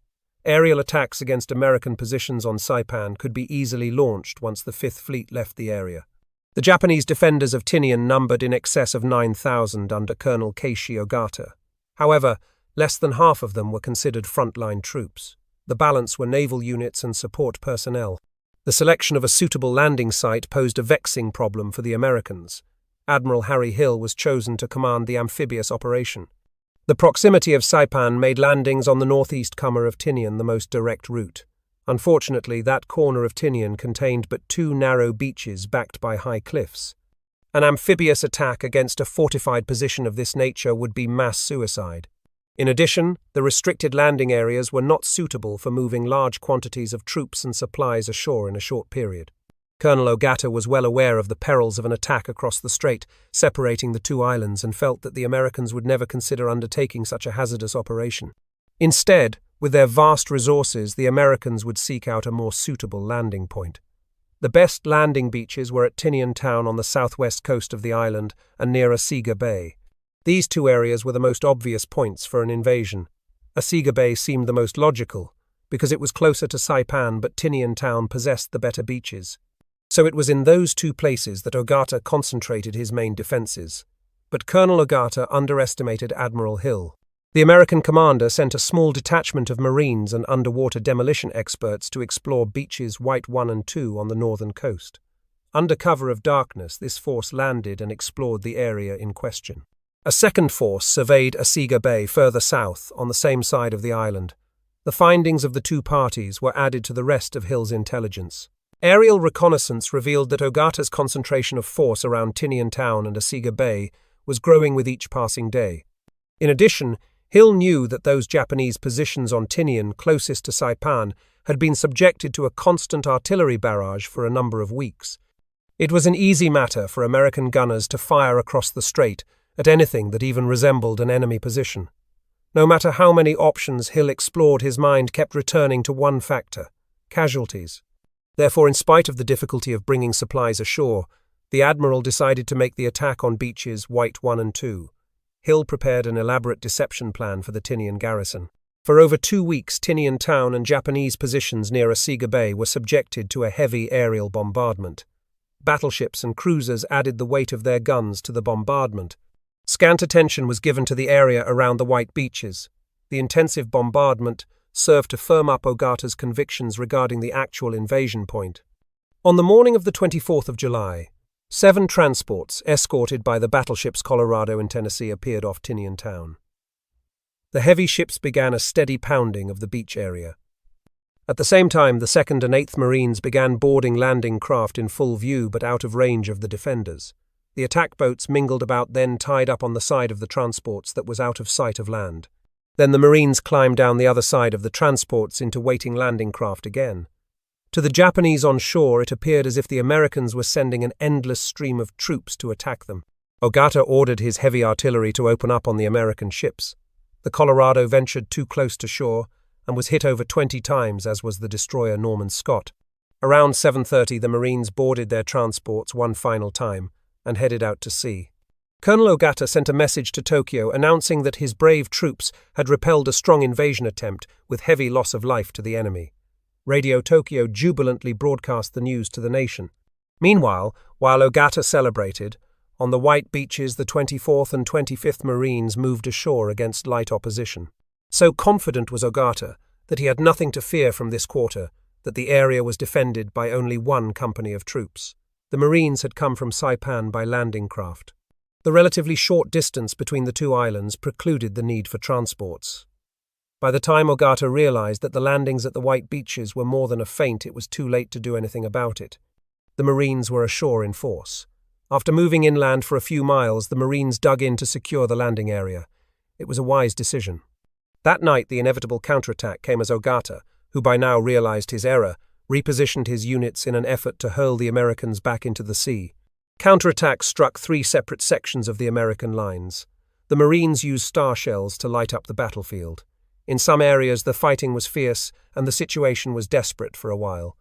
[SPEAKER 1] Aerial attacks against American positions on Saipan could be easily launched once the Fifth Fleet left the area. The Japanese defenders of Tinian numbered in excess of 9,000 under Colonel Keishi Ogata. However, less than half of them were considered frontline troops. The balance were naval units and support personnel. The selection of a suitable landing site posed a vexing problem for the Americans. Admiral Harry Hill was chosen to command the amphibious operation. The proximity of Saipan made landings on the northeast corner of Tinian the most direct route. Unfortunately, that corner of Tinian contained but 2 narrow beaches backed by high cliffs. An amphibious attack against a fortified position of this nature would be mass suicide. In addition, the restricted landing areas were not suitable for moving large quantities of troops and supplies ashore in a short period. Colonel Ogata was well aware of the perils of an attack across the strait, separating the two islands, and felt that the Americans would never consider undertaking such a hazardous operation. Instead, with their vast resources, the Americans would seek out a more suitable landing point. The best landing beaches were at Tinian town on the southwest coast of the island and near Asiga Bay. These 2 areas were the most obvious points for an invasion. Asiga Bay seemed the most logical, because it was closer to Saipan, but Tinian town possessed the better beaches. So it was in those 2 places that Ogata concentrated his main defences. But Colonel Ogata underestimated Admiral Hill. The American commander sent a small detachment of Marines and underwater demolition experts to explore beaches White 1 and 2 on the northern coast. Under cover of darkness, this force landed and explored the area in question. A second force surveyed Asiga Bay further south, on the same side of the island. The findings of the 2 parties were added to the rest of Hill's intelligence. Aerial reconnaissance revealed that Ogata's concentration of force around Tinian town and Asiga Bay was growing with each passing day. In addition, Hill knew that those Japanese positions on Tinian closest to Saipan had been subjected to a constant artillery barrage for a number of weeks. It was an easy matter for American gunners to fire across the strait at anything that even resembled an enemy position. No matter how many options Hill explored, his mind kept returning to one factor: casualties. Therefore, in spite of the difficulty of bringing supplies ashore, the Admiral decided to make the attack on beaches White 1 and 2. Hill prepared an elaborate deception plan for the Tinian garrison. For over 2 weeks, Tinian town and Japanese positions near Asiga Bay were subjected to a heavy aerial bombardment. Battleships and cruisers added the weight of their guns to the bombardment. Scant attention was given to the area around the White Beaches. The intensive bombardment served to firm up Ogata's convictions regarding the actual invasion point. On the morning of the 24th of July, 7 transports, escorted by the battleships Colorado and Tennessee, appeared off Tinian town. The heavy ships began a steady pounding of the beach area. At the same time, the 2nd and 8th Marines began boarding landing craft in full view but out of range of the defenders. The attack boats mingled about, then tied up on the side of the transports that was out of sight of land. Then the Marines climbed down the other side of the transports into waiting landing craft again. To the Japanese on shore, it appeared as if the Americans were sending an endless stream of troops to attack them. Ogata ordered his heavy artillery to open up on the American ships. The Colorado ventured too close to shore and was hit over 20 times, as was the destroyer Norman Scott. Around 7:30, the Marines boarded their transports one final time and headed out to sea. Colonel Ogata sent a message to Tokyo announcing that his brave troops had repelled a strong invasion attempt with heavy loss of life to the enemy. Radio Tokyo jubilantly broadcast the news to the nation. Meanwhile, while Ogata celebrated, on the White Beaches the 24th and 25th Marines moved ashore against light opposition. So confident was Ogata that he had nothing to fear from this quarter, that the area was defended by only 1 company of troops. The Marines had come from Saipan by landing craft. The relatively short distance between the 2 islands precluded the need for transports. By the time Ogata realized that the landings at the White Beaches were more than a feint, it was too late to do anything about it. The Marines were ashore in force. After moving inland for a few miles, the Marines dug in to secure the landing area. It was a wise decision. That night, the inevitable counterattack came as Ogata, who by now realized his error, repositioned his units in an effort to hurl the Americans back into the sea. Counterattacks struck 3 separate sections of the American lines. The Marines used star shells to light up the battlefield. In some areas, the fighting was fierce and the situation was desperate for a while.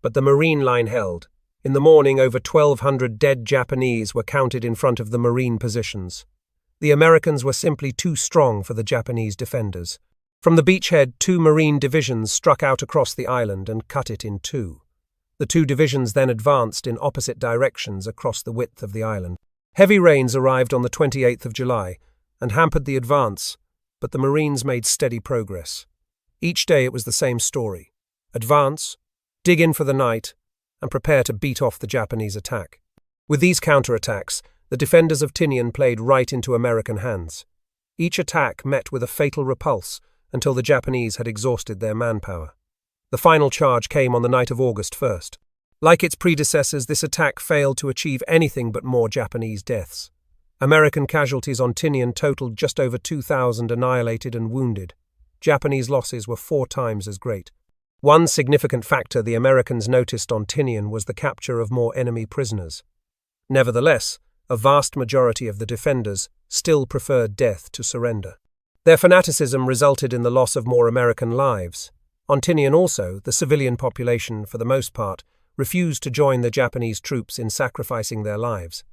[SPEAKER 1] But the Marine line held. In the morning, over 1,200 dead Japanese were counted in front of the Marine positions. The Americans were simply too strong for the Japanese defenders. From the beachhead, 2 Marine divisions struck out across the island and cut it in 2. The 2 divisions then advanced in opposite directions across the width of the island. Heavy rains arrived on the 28th of July and hampered the advance, but the Marines made steady progress. Each day it was the same story. Advance, dig in for the night, and prepare to beat off the Japanese attack. With these counterattacks, the defenders of Tinian played right into American hands. Each attack met with a fatal repulse until the Japanese had exhausted their manpower. The final charge came on the night of August 1st. Like its predecessors, this attack failed to achieve anything but more Japanese deaths. American casualties on Tinian totaled just over 2,000 annihilated and wounded. Japanese losses were 4 times as great. One significant factor the Americans noticed on Tinian was the capture of more enemy prisoners. Nevertheless, a vast majority of the defenders still preferred death to surrender. Their fanaticism resulted in the loss of more American lives. On Tinian also, the civilian population, for the most part, refused to join the Japanese troops in sacrificing their lives.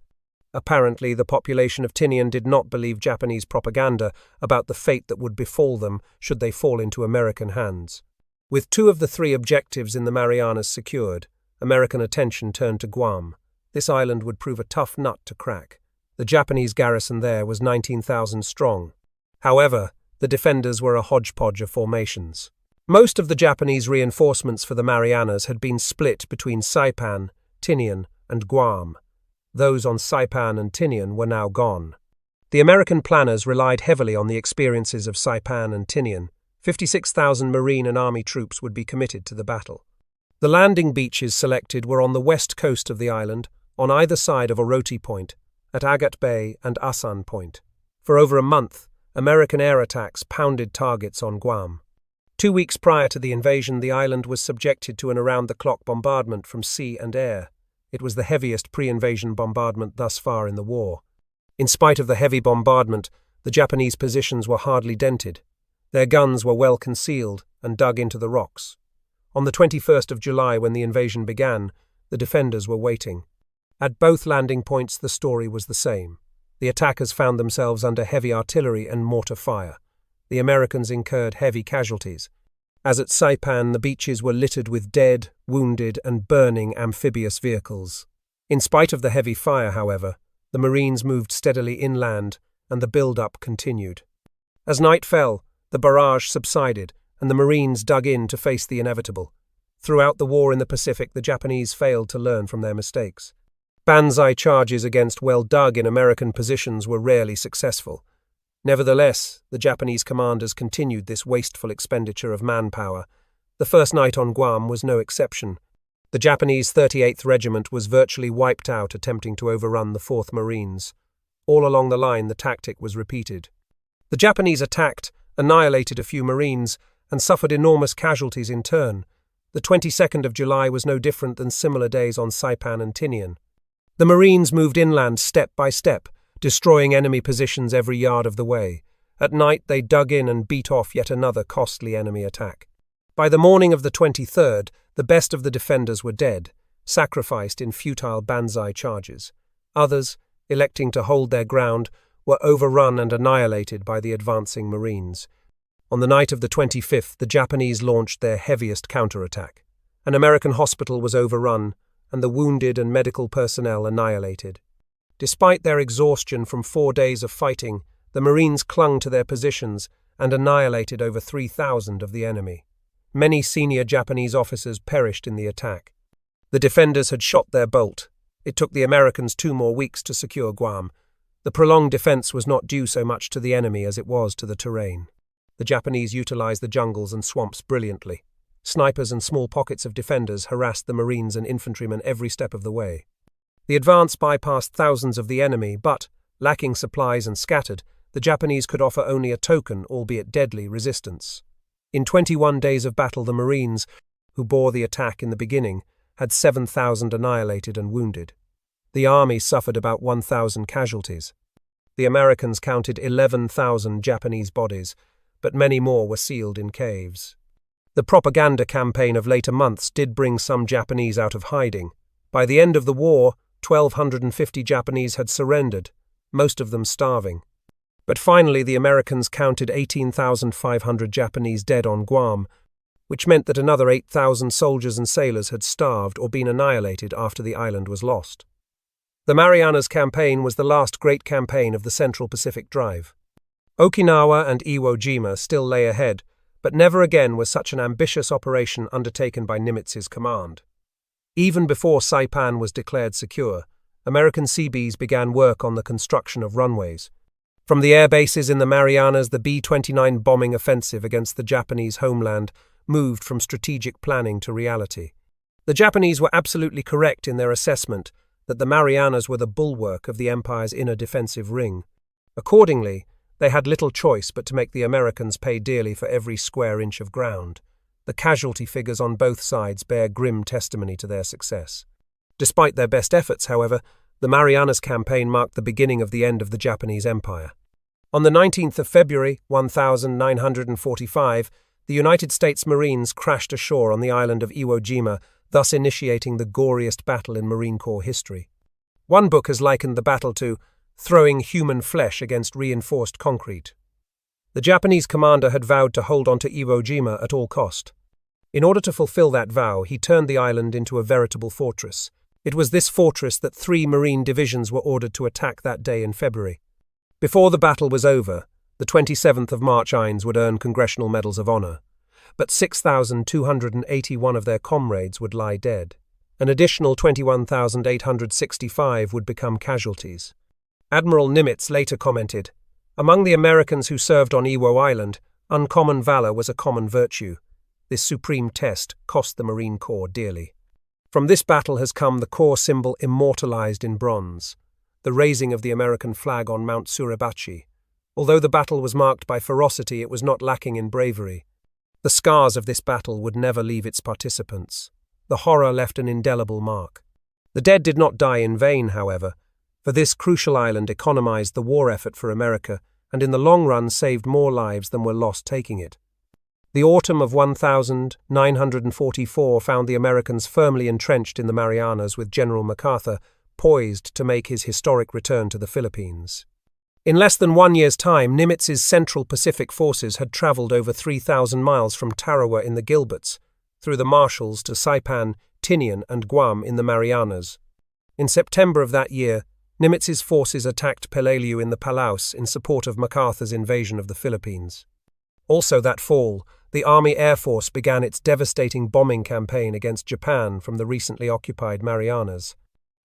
[SPEAKER 1] Apparently, the population of Tinian did not believe Japanese propaganda about the fate that would befall them should they fall into American hands. With 2 of the 3 objectives in the Marianas secured, American attention turned to Guam. This island would prove a tough nut to crack. The Japanese garrison there was 19,000 strong. However, the defenders were a hodgepodge of formations. Most of the Japanese reinforcements for the Marianas had been split between Saipan, Tinian, and Guam. Those on Saipan and Tinian were now gone. The American planners relied heavily on the experiences of Saipan and Tinian. 56,000 Marine and Army troops would be committed to the battle. The landing beaches selected were on the west coast of the island, on either side of Oroti Point, at Agat Bay and Asan Point. For over a month, American air attacks pounded targets on Guam. 2 weeks prior to the invasion, the island was subjected to an around-the-clock bombardment from sea and air. It was the heaviest pre-invasion bombardment thus far in the war. In spite of the heavy bombardment, the Japanese positions were hardly dented. Their guns were well concealed and dug into the rocks. On the 21st of July, when the invasion began, the defenders were waiting. At both landing points, the story was the same. The attackers found themselves under heavy artillery and mortar fire. The Americans incurred heavy casualties. As at Saipan, the beaches were littered with dead, wounded, and burning amphibious vehicles. In spite of the heavy fire, however, the Marines moved steadily inland, and the build-up continued. As night fell, the barrage subsided, and the Marines dug in to face the inevitable. Throughout the war in the Pacific, the Japanese failed to learn from their mistakes. Banzai charges against well-dug-in American positions were rarely successful. Nevertheless, the Japanese commanders continued this wasteful expenditure of manpower. The first night on Guam was no exception. The Japanese 38th Regiment was virtually wiped out attempting to overrun the 4th Marines. All along the line, the tactic was repeated. The Japanese attacked, annihilated a few Marines, and suffered enormous casualties in turn. The 22nd of July was no different than similar days on Saipan and Tinian. The Marines moved inland step by step, destroying enemy positions every yard of the way. At night, they dug in and beat off yet another costly enemy attack. By the morning of the 23rd, the best of the defenders were dead, sacrificed in futile banzai charges. Others, electing to hold their ground, were overrun and annihilated by the advancing Marines. On the night of the 25th, the Japanese launched their heaviest counterattack. An American hospital was overrun, and the wounded and medical personnel annihilated. Despite their exhaustion from 4 days of fighting, the Marines clung to their positions and annihilated over 3,000 of the enemy. Many senior Japanese officers perished in the attack. The defenders had shot their bolt. It took the Americans 2 more weeks to secure Guam. The prolonged defense was not due so much to the enemy as it was to the terrain. The Japanese utilized the jungles and swamps brilliantly. Snipers and small pockets of defenders harassed the Marines and infantrymen every step of the way. The advance bypassed thousands of the enemy, but, lacking supplies and scattered, the Japanese could offer only a token, albeit deadly, resistance. In 21 days of battle, the Marines, who bore the attack in the beginning, had 7,000 annihilated and wounded. The army suffered about 1,000 casualties. the Americans counted 11,000 Japanese bodies, but many more were sealed in caves. The propaganda campaign of later months did bring some Japanese out of hiding. By the end of the war, 1,250 Japanese had surrendered, most of them starving. But finally the Americans counted 18,500 Japanese dead on Guam, which meant that another 8,000 soldiers and sailors had starved or been annihilated after the island was lost. The Marianas Campaign was the last great campaign of the Central Pacific Drive. Okinawa and Iwo Jima still lay ahead, but never again was such an ambitious operation undertaken by Nimitz's command. Even before Saipan was declared secure, American Seabees began work on the construction of runways. From the air bases in the Marianas, the B-29 bombing offensive against the Japanese homeland moved from strategic planning to reality. The Japanese were absolutely correct in their assessment that the Marianas were the bulwark of the empire's inner defensive ring. Accordingly, they had little choice but to make the Americans pay dearly for every square inch of ground. The casualty figures on both sides bear grim testimony to their success. Despite their best efforts, however, the Marianas Campaign marked the beginning of the end of the Japanese Empire. On the 19th of February, 1945, the United States Marines crashed ashore on the island of Iwo Jima, thus initiating the goriest battle in Marine Corps history. One book has likened the battle to throwing human flesh against reinforced concrete. The Japanese commander had vowed to hold on to Iwo Jima at all cost. In order to fulfill that vow, he turned the island into a veritable fortress. It was this fortress that 3 Marine divisions were ordered to attack that day in February. Before the battle was over, the 27th of March Ines would earn Congressional Medals of Honor, but 6,281 of their comrades would lie dead. An additional 21,865 would become casualties. Admiral Nimitz later commented, "Among the Americans who served on Iwo Island, uncommon valor was a common virtue. This supreme test cost the Marine Corps dearly." From this battle has come the Corps symbol immortalized in bronze, the raising of the American flag on Mount Suribachi. Although the battle was marked by ferocity, it was not lacking in bravery. The scars of this battle would never leave its participants. The horror left an indelible mark. The dead did not die in vain, however, for this crucial island economized the war effort for America and in the long run saved more lives than were lost taking it. The autumn of 1944 found the Americans firmly entrenched in the Marianas, with General MacArthur poised to make his historic return to the Philippines. In less than 1 year's time, Nimitz's Central Pacific forces had traveled over 3,000 miles from Tarawa in the Gilberts, through the Marshalls to Saipan, Tinian and Guam in the Marianas. In September of that year, Nimitz's forces attacked Peleliu in the Palaus in support of MacArthur's invasion of the Philippines. Also that fall, the Army Air Force began its devastating bombing campaign against Japan from the recently occupied Marianas.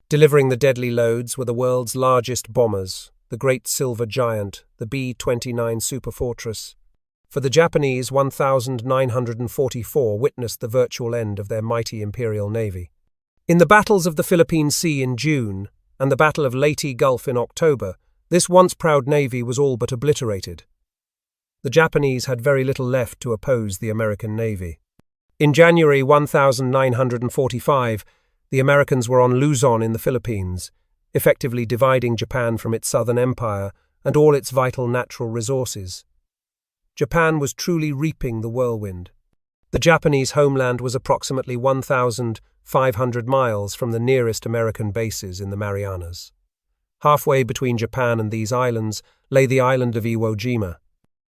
[SPEAKER 1] Delivering the deadly loads were the world's largest bombers, the Great Silver Giant, the B-29 Superfortress. For the Japanese, 1944 witnessed the virtual end of their mighty Imperial Navy. In the battles of the Philippine Sea in June and the Battle of Leyte Gulf in October, this once proud navy was all but obliterated. The Japanese had very little left to oppose the American Navy. In January 1945, the Americans were on Luzon in the Philippines, effectively dividing Japan from its southern empire and all its vital natural resources. Japan was truly reaping the whirlwind. The Japanese homeland was approximately 1,500 miles from the nearest American bases in the Marianas. Halfway between Japan and these islands lay the island of Iwo Jima.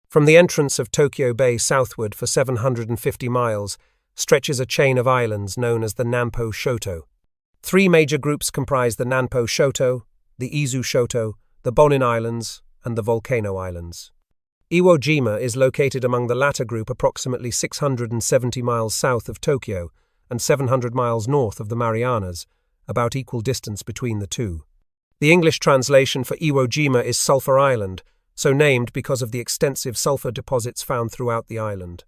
[SPEAKER 1] From the entrance of Tokyo Bay southward for 750 miles stretches a chain of islands known as the Nampo Shoto. 3 major groups comprise the Nampo Shoto, the Izu Shoto, the Bonin Islands, and the Volcano Islands. Iwo Jima is located among the latter group approximately 670 miles south of Tokyo and 700 miles north of the Marianas, about equal distance between the two. The English translation for Iwo Jima is Sulphur Island, so named because of the extensive sulphur deposits found throughout the island.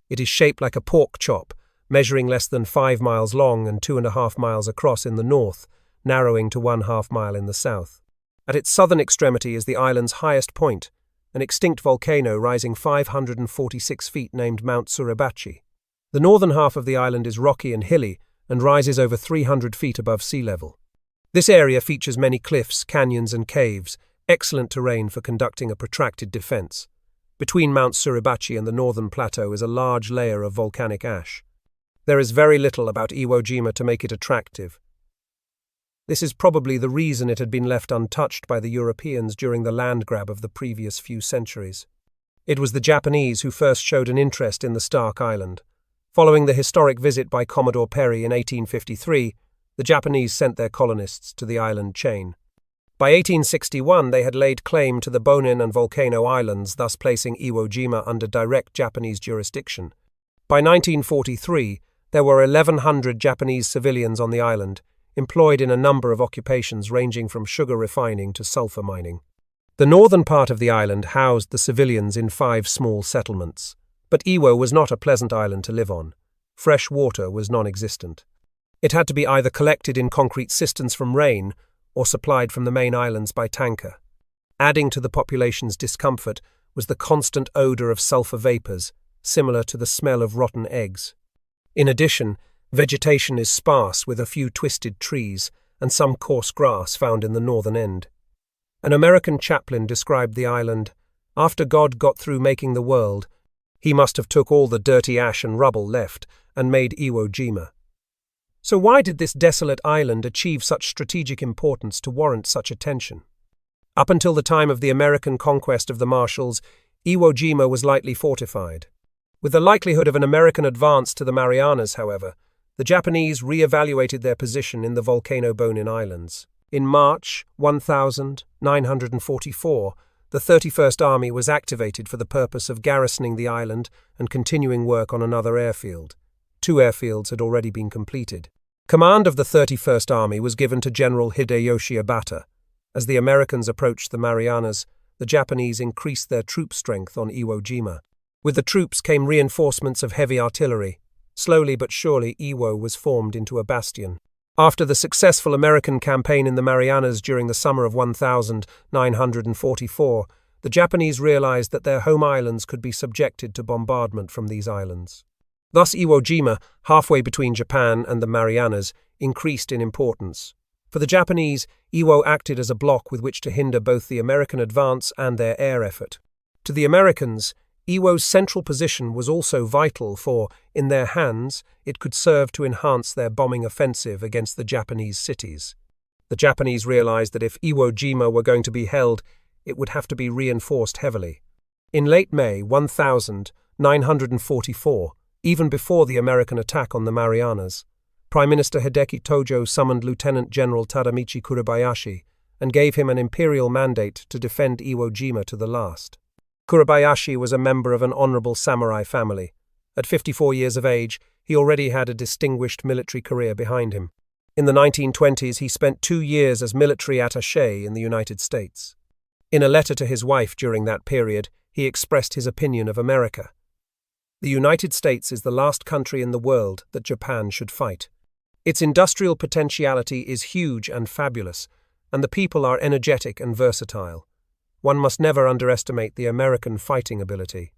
[SPEAKER 1] It is shaped like a pork chop, measuring less than 5 miles long and 2.5 miles across in the north, narrowing to 1/2 mile in the south. At its southern extremity is the island's highest point, an extinct volcano rising 546 feet named Mount Suribachi. The northern half of the island is rocky and hilly and rises over 300 feet above sea level. This area features many cliffs, canyons and caves, excellent terrain for conducting a protracted defense. Between Mount Suribachi and the northern plateau is a large layer of volcanic ash. There is very little about Iwo Jima to make it attractive. This is probably the reason it had been left untouched by the Europeans during the land grab of the previous few centuries. It was the Japanese who first showed an interest in the stark island. Following the historic visit by Commodore Perry in 1853, the Japanese sent their colonists to the island chain. By 1861, they had laid claim to the Bonin and Volcano Islands, thus placing Iwo Jima under direct Japanese jurisdiction. By 1943, there were 1,100 Japanese civilians on the island, employed in a number of occupations ranging from sugar refining to sulfur mining. The northern part of the island housed the civilians in 5 small settlements. But Iwo was not a pleasant island to live on. Fresh water was non-existent. It had to be either collected in concrete cisterns from rain or supplied from the main islands by tanker. Adding to the population's discomfort was the constant odour of sulfur vapours, similar to the smell of rotten eggs. In addition, vegetation is sparse with a few twisted trees and some coarse grass found in the northern end. An American chaplain described the island, "After God got through making the world, he must have took all the dirty ash and rubble left and made Iwo Jima." So why did this desolate island achieve such strategic importance to warrant such attention? Up until the time of the American conquest of the Marshalls, Iwo Jima was lightly fortified. With the likelihood of an American advance to the Marianas, however, the Japanese re-evaluated their position in the Volcano Bonin Islands. In March 1944, the 31st Army was activated for the purpose of garrisoning the island and continuing work on another airfield. 2 airfields had already been completed. Command of the 31st Army was given to General Hideyoshi Obata. As the Americans approached the Marianas, the Japanese increased their troop strength on Iwo Jima. With the troops came reinforcements of heavy artillery. Slowly but surely, Iwo was formed into a bastion. After the successful American campaign in the Marianas during the summer of 1944, the Japanese realized that their home islands could be subjected to bombardment from these islands. Thus Iwo Jima, halfway between Japan and the Marianas, increased in importance. For the Japanese, Iwo acted as a block with which to hinder both the American advance and their air effort. To the Americans, Iwo's central position was also vital for, in their hands, it could serve to enhance their bombing offensive against the Japanese cities. The Japanese realized that if Iwo Jima were going to be held, it would have to be reinforced heavily. In late May 1944, even before the American attack on the Marianas, Prime Minister Hideki Tojo summoned Lieutenant General Tadamichi Kuribayashi and gave him an imperial mandate to defend Iwo Jima to the last. Kuribayashi was a member of an honorable samurai family. At 54 years of age, he already had a distinguished military career behind him. In the 1920s, he spent 2 years as military attaché in the United States. In a letter to his wife during that period, he expressed his opinion of America. "The United States is the last country in the world that Japan should fight. Its industrial potentiality is huge and fabulous, and the people are energetic and versatile. One must never underestimate the American fighting ability."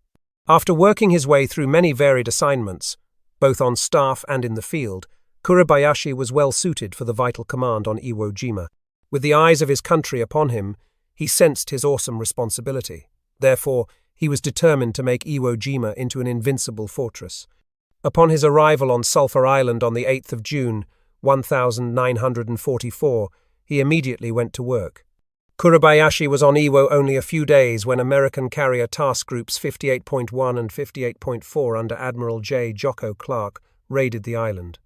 [SPEAKER 1] After working his way through many varied assignments, both on staff and in the field, Kuribayashi was well suited for the vital command on Iwo Jima. With the eyes of his country upon him, he sensed his awesome responsibility. Therefore, he was determined to make Iwo Jima into an invincible fortress. Upon his arrival on Sulphur Island on the 8th of June, 1944, he immediately went to work. Kuribayashi was on Iwo only a few days when American carrier task groups 58.1 and 58.4 under Admiral J. Jocko Clark raided the island.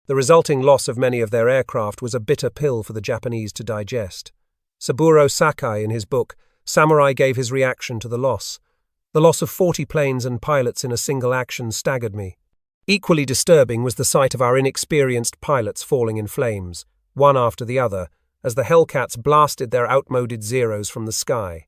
[SPEAKER 1] The resulting loss of many of their aircraft was a bitter pill for the Japanese to digest. Saburo Sakai, in his book, Samurai, gave his reaction to the loss. "The loss of 40 planes and pilots in a single action staggered me. Equally disturbing was the sight of our inexperienced pilots falling in flames, one after the other, as the Hellcats blasted their outmoded Zeros from the sky."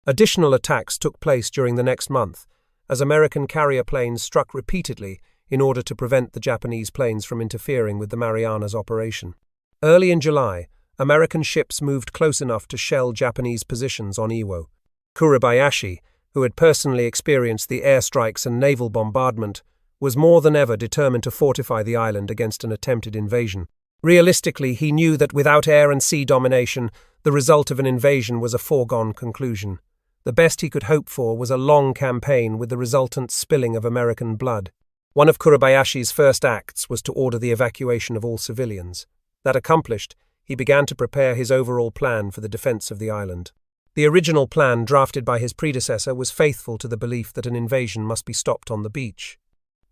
[SPEAKER 1] Additional attacks took place during the next month, as American carrier planes struck repeatedly in order to prevent the Japanese planes from interfering with the Marianas operation. Early in July, American ships moved close enough to shell Japanese positions on Iwo. Kuribayashi, who had personally experienced the airstrikes and naval bombardment, was more than ever determined to fortify the island against an attempted invasion. Realistically, he knew that without air and sea domination, the result of an invasion was a foregone conclusion. The best he could hope for was a long campaign with the resultant spilling of American blood. One of Suribachi's first acts was to order the evacuation of all civilians. That accomplished, he began to prepare his overall plan for the defense of the island. The original plan drafted by his predecessor was faithful to the belief that an invasion must be stopped on the beach.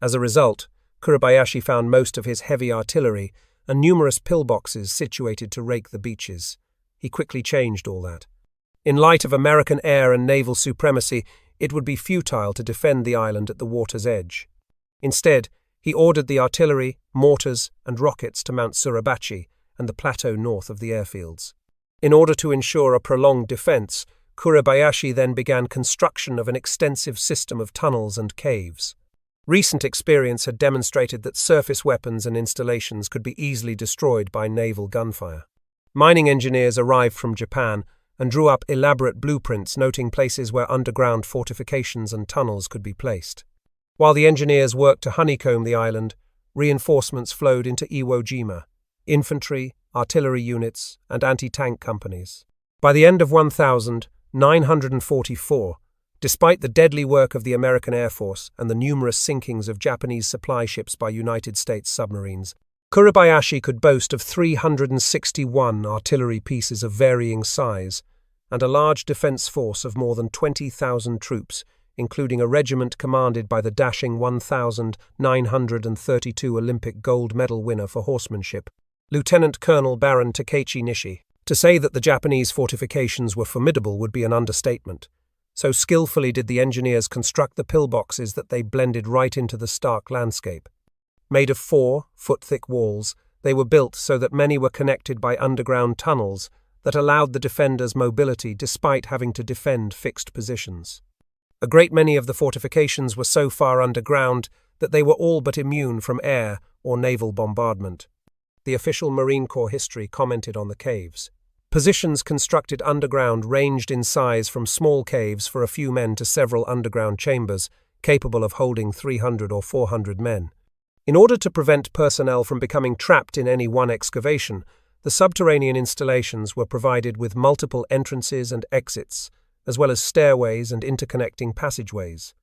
[SPEAKER 1] As a result, Suribachi found most of his heavy artillery and numerous pillboxes situated to rake the beaches. He quickly changed all that. In light of American air and naval supremacy, it would be futile to defend the island at the water's edge. Instead, he ordered the artillery, mortars, and rockets to Mount Suribachi and the plateau north of the airfields. In order to ensure a prolonged defense, Suribachi then began construction of an extensive system of tunnels and caves. Recent experience had demonstrated that surface weapons and installations could be easily destroyed by naval gunfire. Mining engineers arrived from Japan and drew up elaborate blueprints noting places where underground fortifications and tunnels could be placed. While the engineers worked to honeycomb the island, reinforcements flowed into Iwo Jima, infantry, artillery units, and anti-tank companies. By the end of 1944, despite the deadly work of the American Air Force and the numerous sinkings of Japanese supply ships by United States submarines, Suribachi could boast of 361 artillery pieces of varying size and a large defense force of more than 20,000 troops, including a regiment commanded by the dashing 1932 Olympic gold medal winner for horsemanship, Lieutenant Colonel Baron Takechi Nishi. To say that the Japanese fortifications were formidable would be an understatement. So skillfully did the engineers construct the pillboxes that they blended right into the stark landscape. Made of 4-foot-thick walls, they were built so that many were connected by underground tunnels that allowed the defenders mobility despite having to defend fixed positions. A great many of the fortifications were so far underground that they were all but immune from air or naval bombardment. The official Marine Corps history commented on the caves. Positions constructed underground ranged in size from small caves for a few men to several underground chambers, capable of holding 300 or 400 men. In order to prevent personnel from becoming trapped in any one excavation, the subterranean installations were provided with multiple entrances and exits, as well as stairways and interconnecting passageways.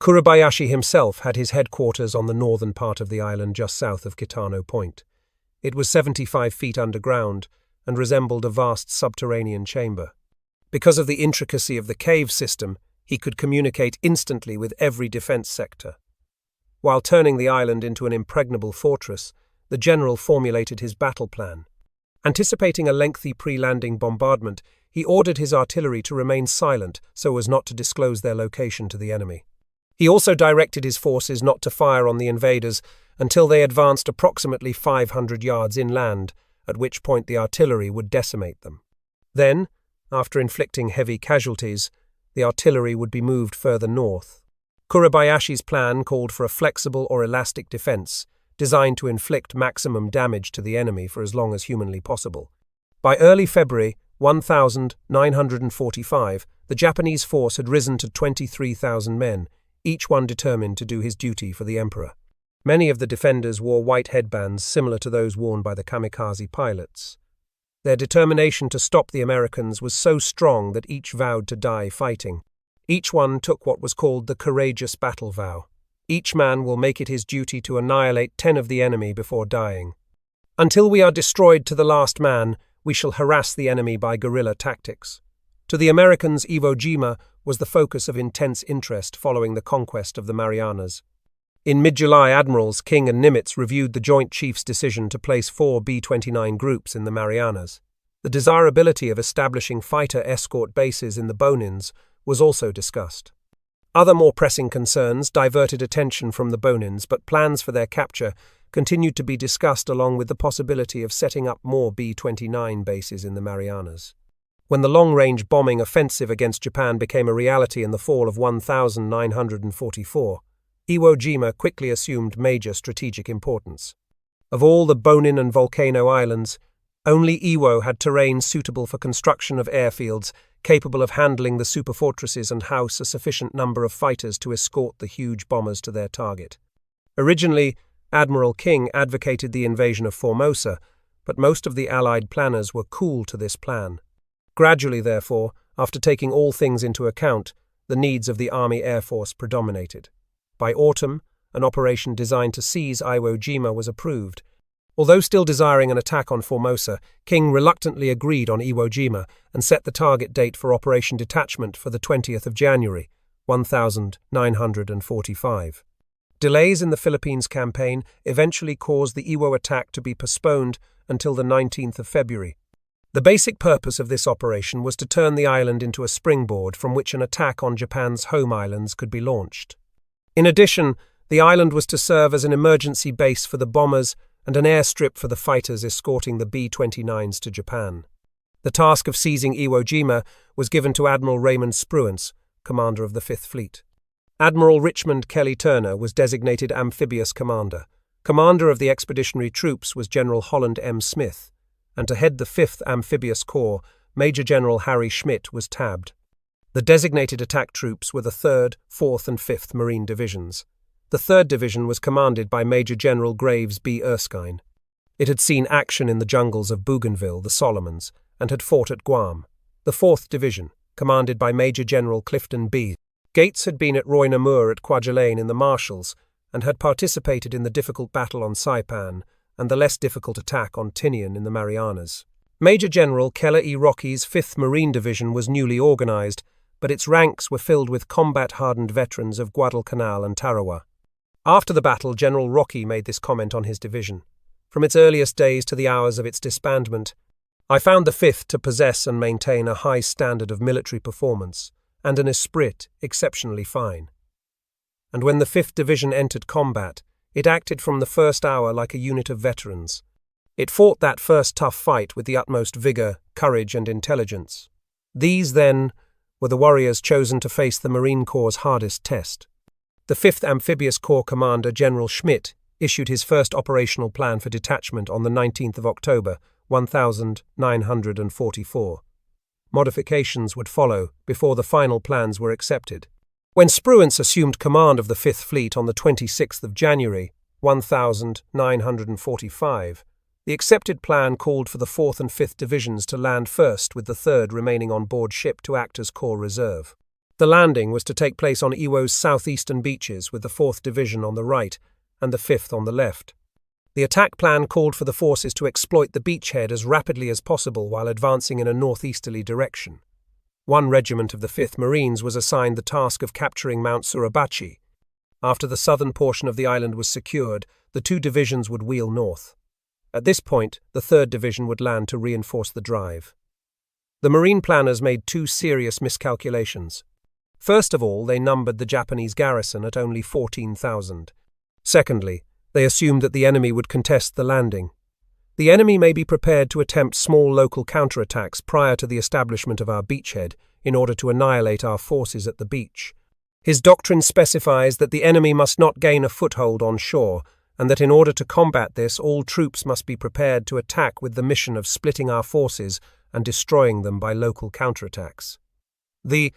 [SPEAKER 1] Suribachi himself had his headquarters on the northern part of the island just south of Kitano Point. It was 75 feet underground and resembled a vast subterranean chamber. Because of the intricacy of the cave system, he could communicate instantly with every defense sector. While turning the island into an impregnable fortress, the general formulated his battle plan. Anticipating a lengthy pre-landing bombardment, he ordered his artillery to remain silent so as not to disclose their location to the enemy. He also directed his forces not to fire on the invaders until they advanced approximately 500 yards inland, at which point the artillery would decimate them. Then, after inflicting heavy casualties, the artillery would be moved further north. Suribachi's plan called for a flexible or elastic defense, designed to inflict maximum damage to the enemy for as long as humanly possible. By early February 1945, the Japanese force had risen to 23,000 men, each one determined to do his duty for the emperor. Many of the defenders wore white headbands similar to those worn by the kamikaze pilots. Their determination to stop the Americans was so strong that each vowed to die fighting. Each one took what was called the courageous battle vow. Each man will make it his duty to annihilate 10 of the enemy before dying. Until we are destroyed to the last man, we shall harass the enemy by guerrilla tactics. To the Americans, Iwo Jima was the focus of intense interest following the conquest of the Marianas. In mid-July, admirals King and Nimitz reviewed the Joint Chiefs' decision to place 4 B-29 groups in the Marianas. The desirability of establishing fighter escort bases in the Bonins was also discussed. Other more pressing concerns diverted attention from the Bonins, but plans for their capture continued to be discussed along with the possibility of setting up more B-29 bases in the Marianas. When the long-range bombing offensive against Japan became a reality in the fall of 1944, Iwo Jima quickly assumed major strategic importance. Of all the Bonin and Volcano Islands, only Iwo had terrain suitable for construction of airfields, capable of handling the superfortresses and house a sufficient number of fighters to escort the huge bombers to their target. Originally, Admiral King advocated the invasion of Formosa, but most of the Allied planners were cool to this plan. Gradually, therefore, after taking all things into account, the needs of the Army Air Force predominated. By autumn, an operation designed to seize Iwo Jima was approved. Although still desiring an attack on Formosa, King reluctantly agreed on Iwo Jima and set the target date for Operation Detachment for the 20th of January, 1945. Delays in the Philippines campaign eventually caused the Iwo attack to be postponed until the 19th of February. The basic purpose of this operation was to turn the island into a springboard from which an attack on Japan's home islands could be launched. In addition, the island was to serve as an emergency base for the bombers and an airstrip for the fighters escorting the B-29s to Japan. The task of seizing Iwo Jima was given to Admiral Raymond Spruance, commander of the Fifth Fleet. Admiral Richmond Kelly Turner was designated amphibious commander. Commander of the expeditionary troops was General Holland M. Smith, and to head the 5th Amphibious Corps, Major General Harry Schmidt was tabbed. The designated attack troops were the 3rd, 4th and 5th Marine Divisions. The 3rd Division was commanded by Major General Graves B. Erskine. It had seen action in the jungles of Bougainville, the Solomons, and had fought at Guam. The 4th Division, commanded by Major General Clifton B. Gates, had been at Roy Namur at Kwajalein in the Marshalls, and had participated in the difficult battle on Saipan and the less difficult attack on Tinian in the Marianas. Major General Keller E. Rocky's 5th Marine Division was newly organized, but its ranks were filled with combat-hardened veterans of Guadalcanal and Tarawa. After the battle, General Rocky made this comment on his division. From its earliest days to the hours of its disbandment, I found the 5th to possess and maintain a high standard of military performance and an esprit exceptionally fine. And when the 5th Division entered combat, it acted from the first hour like a unit of veterans. It fought that first tough fight with the utmost vigour, courage and intelligence. These, then, were the warriors chosen to face the Marine Corps' hardest test. The 5th Amphibious Corps Commander, General Schmidt, issued his first operational plan for detachment on the 19th of October, 1944. Modifications would follow before the final plans were accepted. When Spruance assumed command of the 5th Fleet on the 26th of January, 1945, the accepted plan called for the 4th and 5th Divisions to land first, with the 3rd remaining on board ship to act as Corps Reserve. The landing was to take place on Iwo's southeastern beaches, with the 4th Division on the right and the 5th on the left. The attack plan called for the forces to exploit the beachhead as rapidly as possible while advancing in a northeasterly direction. One regiment of the 5th Marines was assigned the task of capturing Mount Suribachi. After the southern portion of the island was secured, the 2 divisions would wheel north. At this point, the 3rd Division would land to reinforce the drive. The Marine planners made 2 serious miscalculations. First of all, they numbered the Japanese garrison at only 14,000. Secondly, they assumed that the enemy would contest the landing. The enemy may be prepared to attempt small local counterattacks prior to the establishment of our beachhead in order to annihilate our forces at the beach. His doctrine specifies that the enemy must not gain a foothold on shore, and that in order to combat this, all troops must be prepared to attack with the mission of splitting our forces and destroying them by local counterattacks. The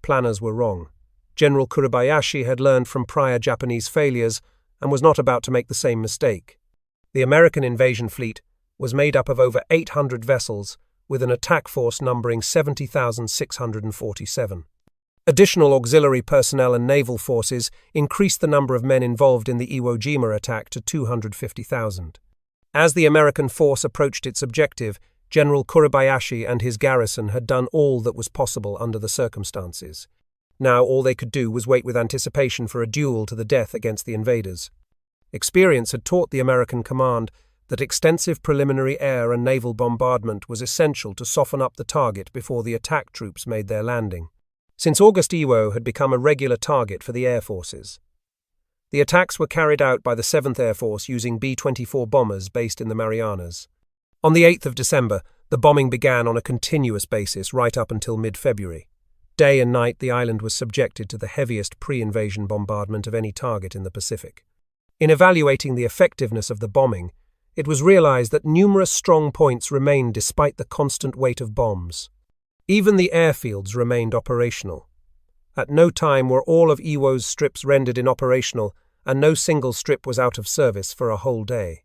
[SPEAKER 1] planners were wrong. General Suribachi had learned from prior Japanese failures and was not about to make the same mistake. The American invasion fleet was made up of over 800 vessels, with an attack force numbering 70,647. Additional auxiliary personnel and naval forces increased the number of men involved in the Iwo Jima attack to 250,000. As the American force approached its objective, General Suribachi and his garrison had done all that was possible under the circumstances. Now all they could do was wait with anticipation for a duel to the death against the invaders. Experience had taught the American command that extensive preliminary air and naval bombardment was essential to soften up the target before the attack troops made their landing. Since August, Iwo had become a regular target for the air forces. The attacks were carried out by the 7th Air Force using B-24 bombers based in the Marianas. On the 8th of December, the bombing began on a continuous basis right up until mid-February. Day and night, the island was subjected to the heaviest pre-invasion bombardment of any target in the Pacific. In evaluating the effectiveness of the bombing, it was realized that numerous strong points remained despite the constant weight of bombs. Even the airfields remained operational. At no time were all of Iwo's strips rendered inoperational, and no single strip was out of service for a whole day.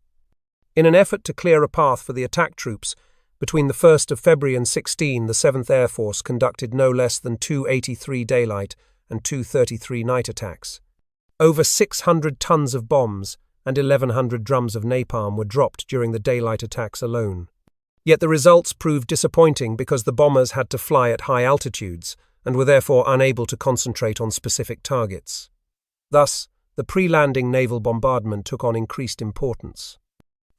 [SPEAKER 1] In an effort to clear a path for the attack troops, between the 1st of February and 16, the 7th Air Force conducted no less than 283 daylight and 233 night attacks. Over 600 tons of bombs and 1,100 drums of napalm were dropped during the daylight attacks alone. Yet the results proved disappointing because the bombers had to fly at high altitudes and were therefore unable to concentrate on specific targets. Thus, the pre-landing naval bombardment took on increased importance.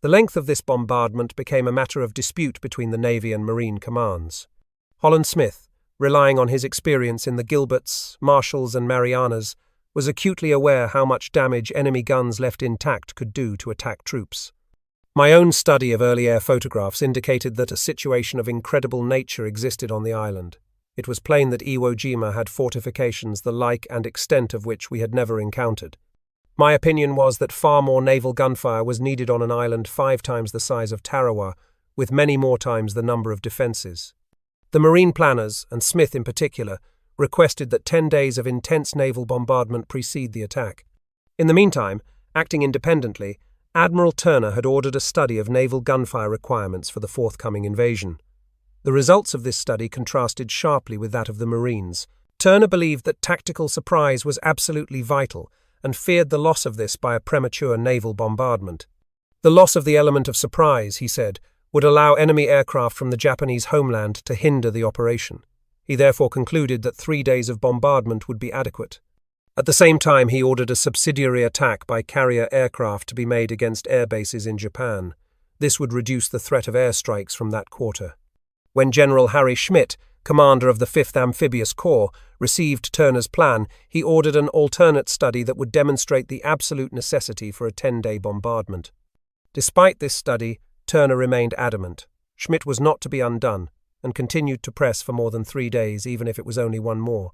[SPEAKER 1] The length of this bombardment became a matter of dispute between the Navy and Marine commands. Holland Smith, relying on his experience in the Gilberts, Marshalls and Marianas, was acutely aware how much damage enemy guns left intact could do to attack troops. My own study of early air photographs indicated that a situation of incredible nature existed on the island. It was plain that Iwo Jima had fortifications the like and extent of which we had never encountered. My opinion was that far more naval gunfire was needed on an island 5 times the size of Tarawa, with many more times the number of defences. The Marine planners, and Smith in particular, requested that 10 days of intense naval bombardment precede the attack. In the meantime, acting independently, Admiral Turner had ordered a study of naval gunfire requirements for the forthcoming invasion. The results of this study contrasted sharply with that of the Marines. Turner believed that tactical surprise was absolutely vital and feared the loss of this by a premature naval bombardment. The loss of the element of surprise, he said, would allow enemy aircraft from the Japanese homeland to hinder the operation. He therefore concluded that 3 days of bombardment would be adequate. At the same time, he ordered a subsidiary attack by carrier aircraft to be made against air bases in Japan. This would reduce the threat of airstrikes from that quarter. When General Harry Schmidt, commander of the 5th Amphibious Corps, received Turner's plan, he ordered an alternate study that would demonstrate the absolute necessity for a 10-day bombardment. Despite this study, Turner remained adamant. Schmidt was not to be undone, and continued to press for more than 3 days, even if it was only one more.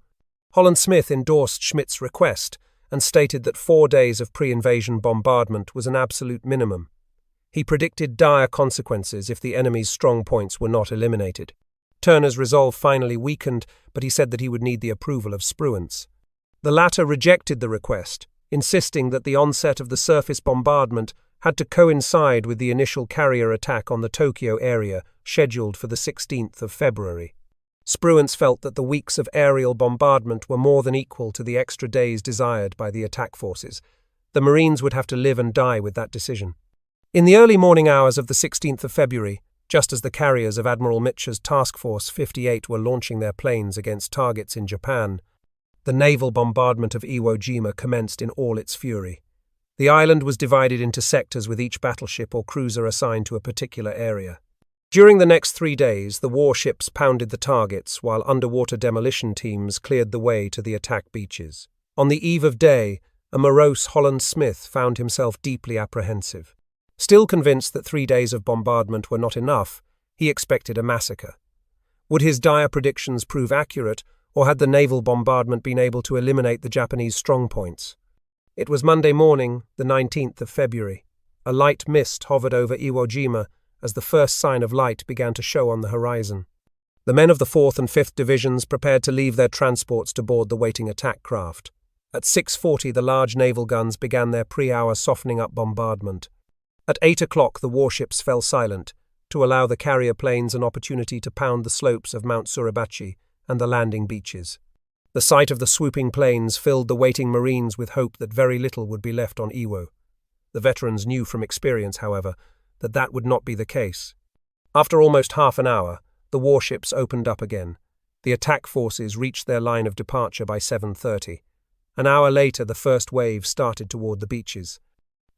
[SPEAKER 1] Holland Smith endorsed Schmidt's request and stated that 4 days of pre-invasion bombardment was an absolute minimum. He predicted dire consequences if the enemy's strong points were not eliminated. Turner's resolve finally weakened, but he said that he would need the approval of Spruance. The latter rejected the request, insisting that the onset of the surface bombardment had to coincide with the initial carrier attack on the Tokyo area scheduled for the 16th of February. Spruance felt that the weeks of aerial bombardment were more than equal to the extra days desired by the attack forces. The Marines would have to live and die with that decision. In the early morning hours of the 16th of February, just as the carriers of Admiral Mitchell's Task Force 58 were launching their planes against targets in Japan, the naval bombardment of Iwo Jima commenced in all its fury. The island was divided into sectors with each battleship or cruiser assigned to a particular area. During the next 3 days, the warships pounded the targets while underwater demolition teams cleared the way to the attack beaches. On the eve of day, a morose Holland Smith found himself deeply apprehensive. Still convinced that 3 days of bombardment were not enough, he expected a massacre. Would his dire predictions prove accurate, or had the naval bombardment been able to eliminate the Japanese strongpoints? It was Monday morning, the 19th of February. A light mist hovered over Iwo Jima as the first sign of light began to show on the horizon. The men of the 4th and 5th Divisions prepared to leave their transports to board the waiting attack craft. At 6:40, the large naval guns began their pre-hour softening up bombardment. At 8 o'clock, the warships fell silent, to allow the carrier planes an opportunity to pound the slopes of Mount Suribachi and the landing beaches. The sight of the swooping planes filled the waiting Marines with hope that very little would be left on Iwo. The veterans knew from experience, however, that that would not be the case. After almost half an hour, the warships opened up again. The attack forces reached their line of departure by 7:30. An hour later, the first wave started toward the beaches.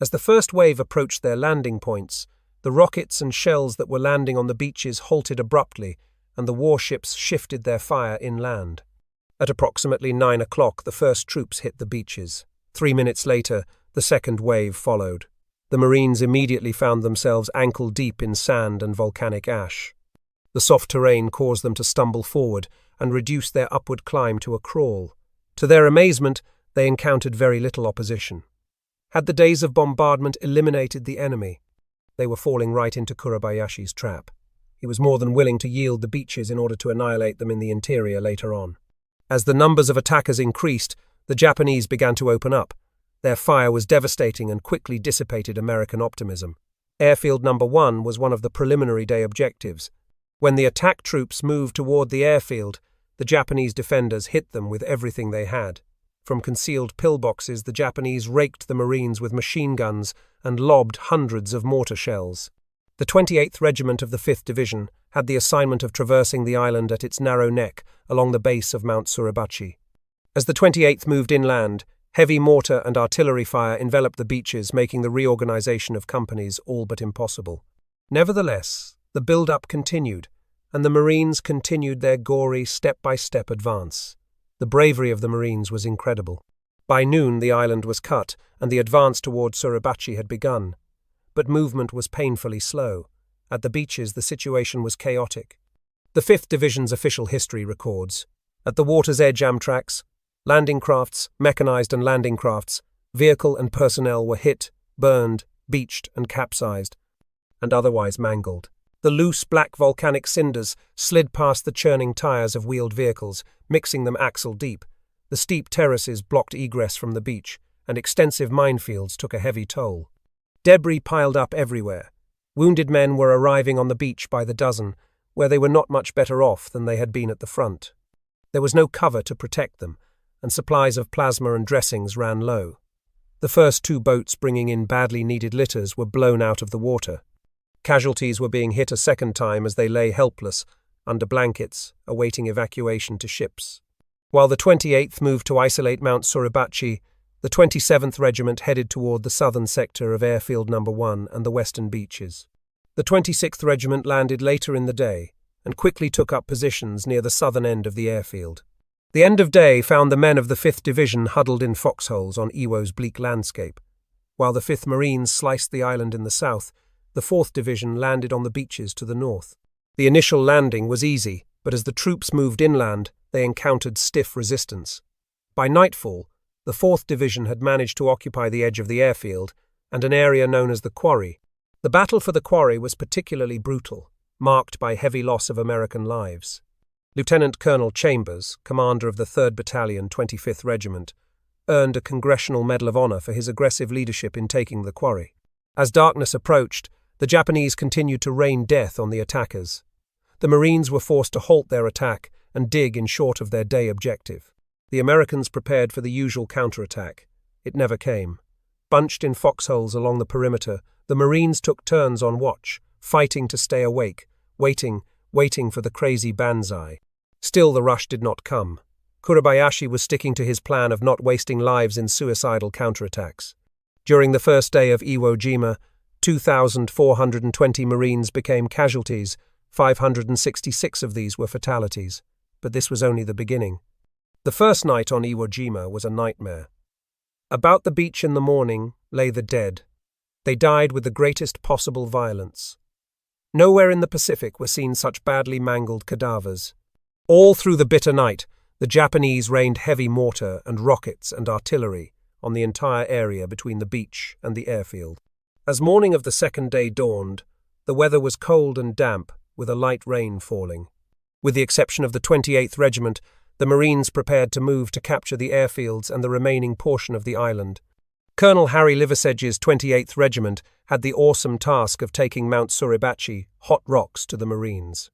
[SPEAKER 1] As the first wave approached their landing points, the rockets and shells that were landing on the beaches halted abruptly, and the warships shifted their fire inland. At approximately 9 o'clock, the first troops hit the beaches. 3 minutes later, the second wave followed. The Marines immediately found themselves ankle-deep in sand and volcanic ash. The soft terrain caused them to stumble forward and reduce their upward climb to a crawl. To their amazement, they encountered very little opposition. Had the days of bombardment eliminated the enemy? They were falling right into Kurabayashi's trap. He was more than willing to yield the beaches in order to annihilate them in the interior later on. As the numbers of attackers increased, the Japanese began to open up. Their fire was devastating and quickly dissipated American optimism. Airfield Number 1 was one of the preliminary day objectives. When the attack troops moved toward the airfield, the Japanese defenders hit them with everything they had. From concealed pillboxes, the Japanese raked the Marines with machine guns and lobbed hundreds of mortar shells. The 28th Regiment of the 5th Division had the assignment of traversing the island at its narrow neck along the base of Mount Suribachi. As the 28th moved inland, heavy mortar and artillery fire enveloped the beaches, making the reorganization of companies all but impossible. Nevertheless, the build-up continued, and the Marines continued their gory, step-by-step advance. The bravery of the Marines was incredible. By noon, the island was cut, and the advance toward Suribachi had begun. But movement was painfully slow. At the beaches, the situation was chaotic. The 5th Division's official history records, at the water's edge Amtraks, landing crafts, mechanized and landing crafts, vehicle and personnel were hit, burned, beached and capsized, and otherwise mangled. The loose black volcanic cinders slid past the churning tires of wheeled vehicles, mixing them axle deep. The steep terraces blocked egress from the beach, and extensive minefields took a heavy toll. Debris piled up everywhere. Wounded men were arriving on the beach by the dozen, where they were not much better off than they had been at the front. There was no cover to protect them, and supplies of plasma and dressings ran low. The first 2 boats bringing in badly needed litters were blown out of the water. Casualties were being hit a second time as they lay helpless, under blankets, awaiting evacuation to ships. While the 28th moved to isolate Mount Suribachi, the 27th Regiment headed toward the southern sector of Airfield Number 1 and the western beaches. The 26th Regiment landed later in the day and quickly took up positions near the southern end of the airfield. The end of day found the men of the 5th Division huddled in foxholes on Iwo's bleak landscape. While the 5th Marines sliced the island in the south, the 4th Division landed on the beaches to the north. The initial landing was easy, but as the troops moved inland, they encountered stiff resistance. By nightfall, the 4th Division had managed to occupy the edge of the airfield and an area known as the Quarry. The battle for the Quarry was particularly brutal, marked by heavy loss of American lives. Lieutenant Colonel Chambers, commander of the 3rd Battalion, 25th Regiment, earned a Congressional Medal of Honor for his aggressive leadership in taking the Quarry. As darkness approached, the Japanese continued to rain death on the attackers. The Marines were forced to halt their attack and dig in short of their day objective. The Americans prepared for the usual counterattack. It never came. Bunched in foxholes along the perimeter, the Marines took turns on watch, fighting to stay awake, waiting for the crazy banzai. Still the rush did not come. Suribachi was sticking to his plan of not wasting lives in suicidal counterattacks. During the first day of Iwo Jima, 2,420 Marines became casualties. 566 of these were fatalities. But this was only the beginning. The first night on Iwo Jima was a nightmare. About the beach in the morning lay the dead. They died with the greatest possible violence. Nowhere in the Pacific were seen such badly mangled cadavers. All through the bitter night, the Japanese rained heavy mortar and rockets and artillery on the entire area between the beach and the airfield. As morning of the second day dawned, the weather was cold and damp, with a light rain falling. With the exception of the 28th Regiment, the Marines prepared to move to capture the airfields and the remaining portion of the island. Colonel Harry Liversedge's 28th Regiment had the awesome task of taking Mount Suribachi, hot rocks, to the Marines.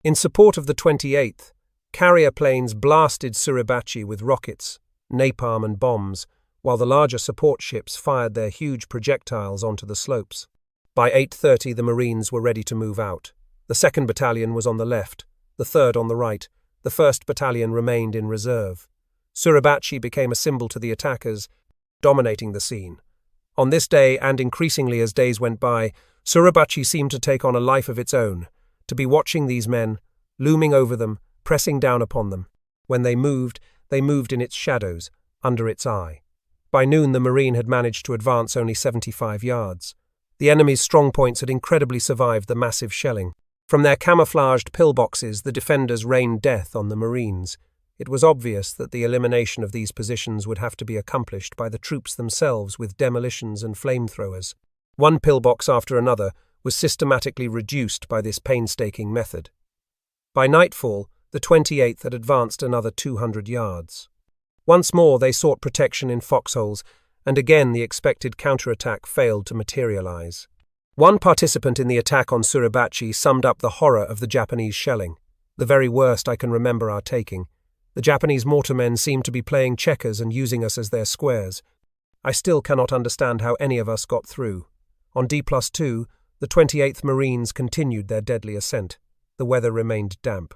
[SPEAKER 1] In support of the 28th, carrier planes blasted Suribachi with rockets, napalm and bombs, while the larger support ships fired their huge projectiles onto the slopes. By 8:30 the Marines were ready to move out. The 2nd Battalion was on the left, the 3rd on the right. The 1st Battalion remained in reserve. Suribachi became a symbol to the attackers, dominating the scene. On this day, and increasingly as days went by, Suribachi seemed to take on a life of its own, to be watching these men, looming over them, pressing down upon them. When they moved in its shadows, under its eye. By noon the Marine had managed to advance only 75 yards. The enemy's strongpoints had incredibly survived the massive shelling. From their camouflaged pillboxes, the defenders rained death on the Marines. It was obvious that the elimination of these positions would have to be accomplished by the troops themselves with demolitions and flamethrowers. One pillbox after another was systematically reduced by this painstaking method. By nightfall, the 28th had advanced another 200 yards. Once more they sought protection in foxholes, and again the expected counterattack failed to materialize. One participant in the attack on Suribachi summed up the horror of the Japanese shelling. "The very worst I can remember our taking. The Japanese mortarmen seemed to be playing checkers and using us as their squares. I still cannot understand how any of us got through." On D+2, the 28th Marines continued their deadly ascent. The weather remained damp.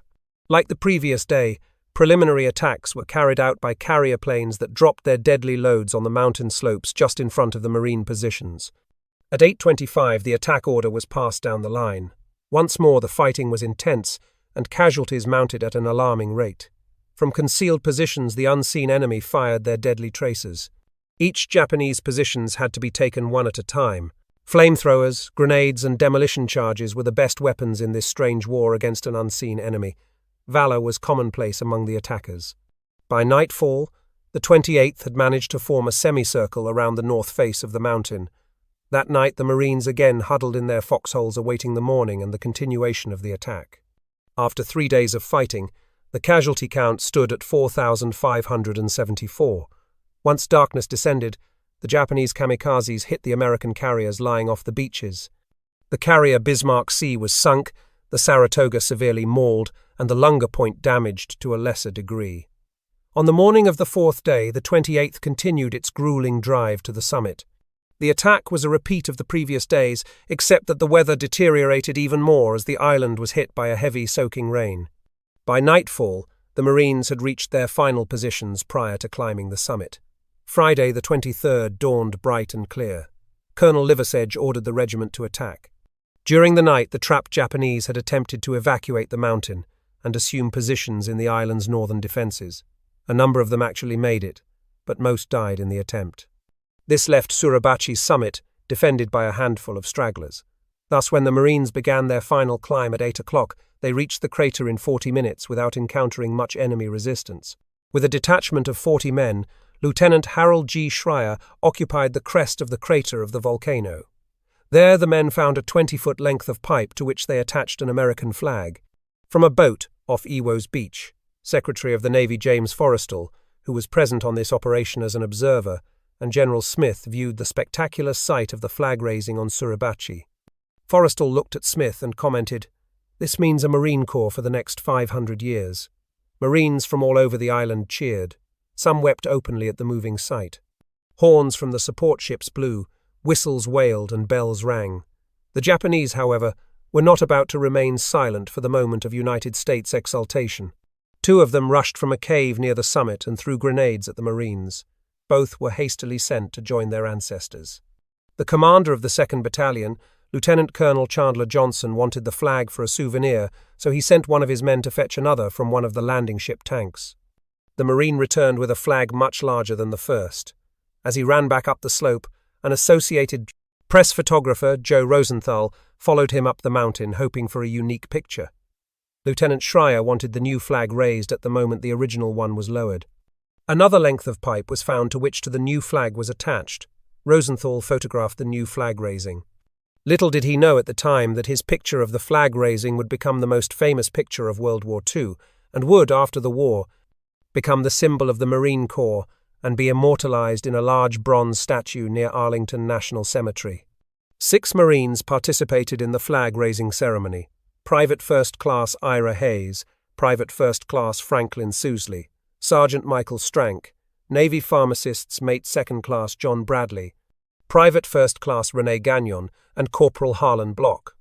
[SPEAKER 1] Like the previous day, preliminary attacks were carried out by carrier planes that dropped their deadly loads on the mountain slopes just in front of the Marine positions. At 8:25, the attack order was passed down the line. Once more, the fighting was intense, and casualties mounted at an alarming rate. From concealed positions, the unseen enemy fired their deadly tracers. Each Japanese positions had to be taken one at a time. Flamethrowers, grenades, and demolition charges were the best weapons in this strange war against an unseen enemy. Valor was commonplace among the attackers. By nightfall, the 28th had managed to form a semicircle around the north face of the mountain. That night, the Marines again huddled in their foxholes awaiting the morning and the continuation of the attack. After 3 days of fighting, the casualty count stood at 4,574. Once darkness descended, the Japanese kamikazes hit the American carriers lying off the beaches. The carrier Bismarck C was sunk, the Saratoga severely mauled, and the Lunga Point damaged to a lesser degree. On the morning of the 4th day, the 28th continued its grueling drive to the summit. The attack was a repeat of the previous days, except that the weather deteriorated even more as the island was hit by a heavy soaking rain. By nightfall, the Marines had reached their final positions prior to climbing the summit. Friday, the 23rd, dawned bright and clear. Colonel Liversedge ordered the regiment to attack. During the night, the trapped Japanese had attempted to evacuate the mountain and assume positions in the island's northern defences. A number of them actually made it, but most died in the attempt. This left Suribachi's summit defended by a handful of stragglers. Thus, when the Marines began their final climb at 8 o'clock, they reached the crater in 40 minutes without encountering much enemy resistance. With a detachment of 40 men, Lieutenant Harold G. Schreier occupied the crest of the crater of the volcano. There the men found a 20-foot length of pipe to which they attached an American flag. From a boat off Iwo's beach, Secretary of the Navy James Forrestal, who was present on this operation as an observer, and General Smith viewed the spectacular sight of the flag raising on Suribachi. Forrestal looked at Smith and commented, "This means a Marine Corps for the next 500 years." Marines from all over the island cheered. Some wept openly at the moving sight. Horns from the support ships blew, whistles wailed, and bells rang. The Japanese, however, were not about to remain silent for the moment of United States exultation. 2 of them rushed from a cave near the summit and threw grenades at the Marines. Both were hastily sent to join their ancestors. The commander of the 2nd Battalion, Lieutenant Colonel Chandler Johnson, wanted the flag for a souvenir, so he sent one of his men to fetch another from one of the landing ship tanks. The Marine returned with a flag much larger than the first. As he ran back up the slope, an Associated Press photographer, Joe Rosenthal, followed him up the mountain, hoping for a unique picture. Lieutenant Schreier wanted the new flag raised at the moment the original one was lowered. Another length of pipe was found to which the new flag was attached. Rosenthal photographed the new flag raising. Little did he know at the time that his picture of the flag raising would become the most famous picture of World War II, and would, after the war, become the symbol of the Marine Corps and be immortalized in a large bronze statue near Arlington National Cemetery. 6 Marines participated in the flag-raising ceremony: Private First Class Ira Hayes, Private First Class Franklin Sousley, Sergeant Michael Strank, Navy Pharmacists Mate 2nd Class John Bradley, Private First Class René Gagnon, and Corporal Harlan Block.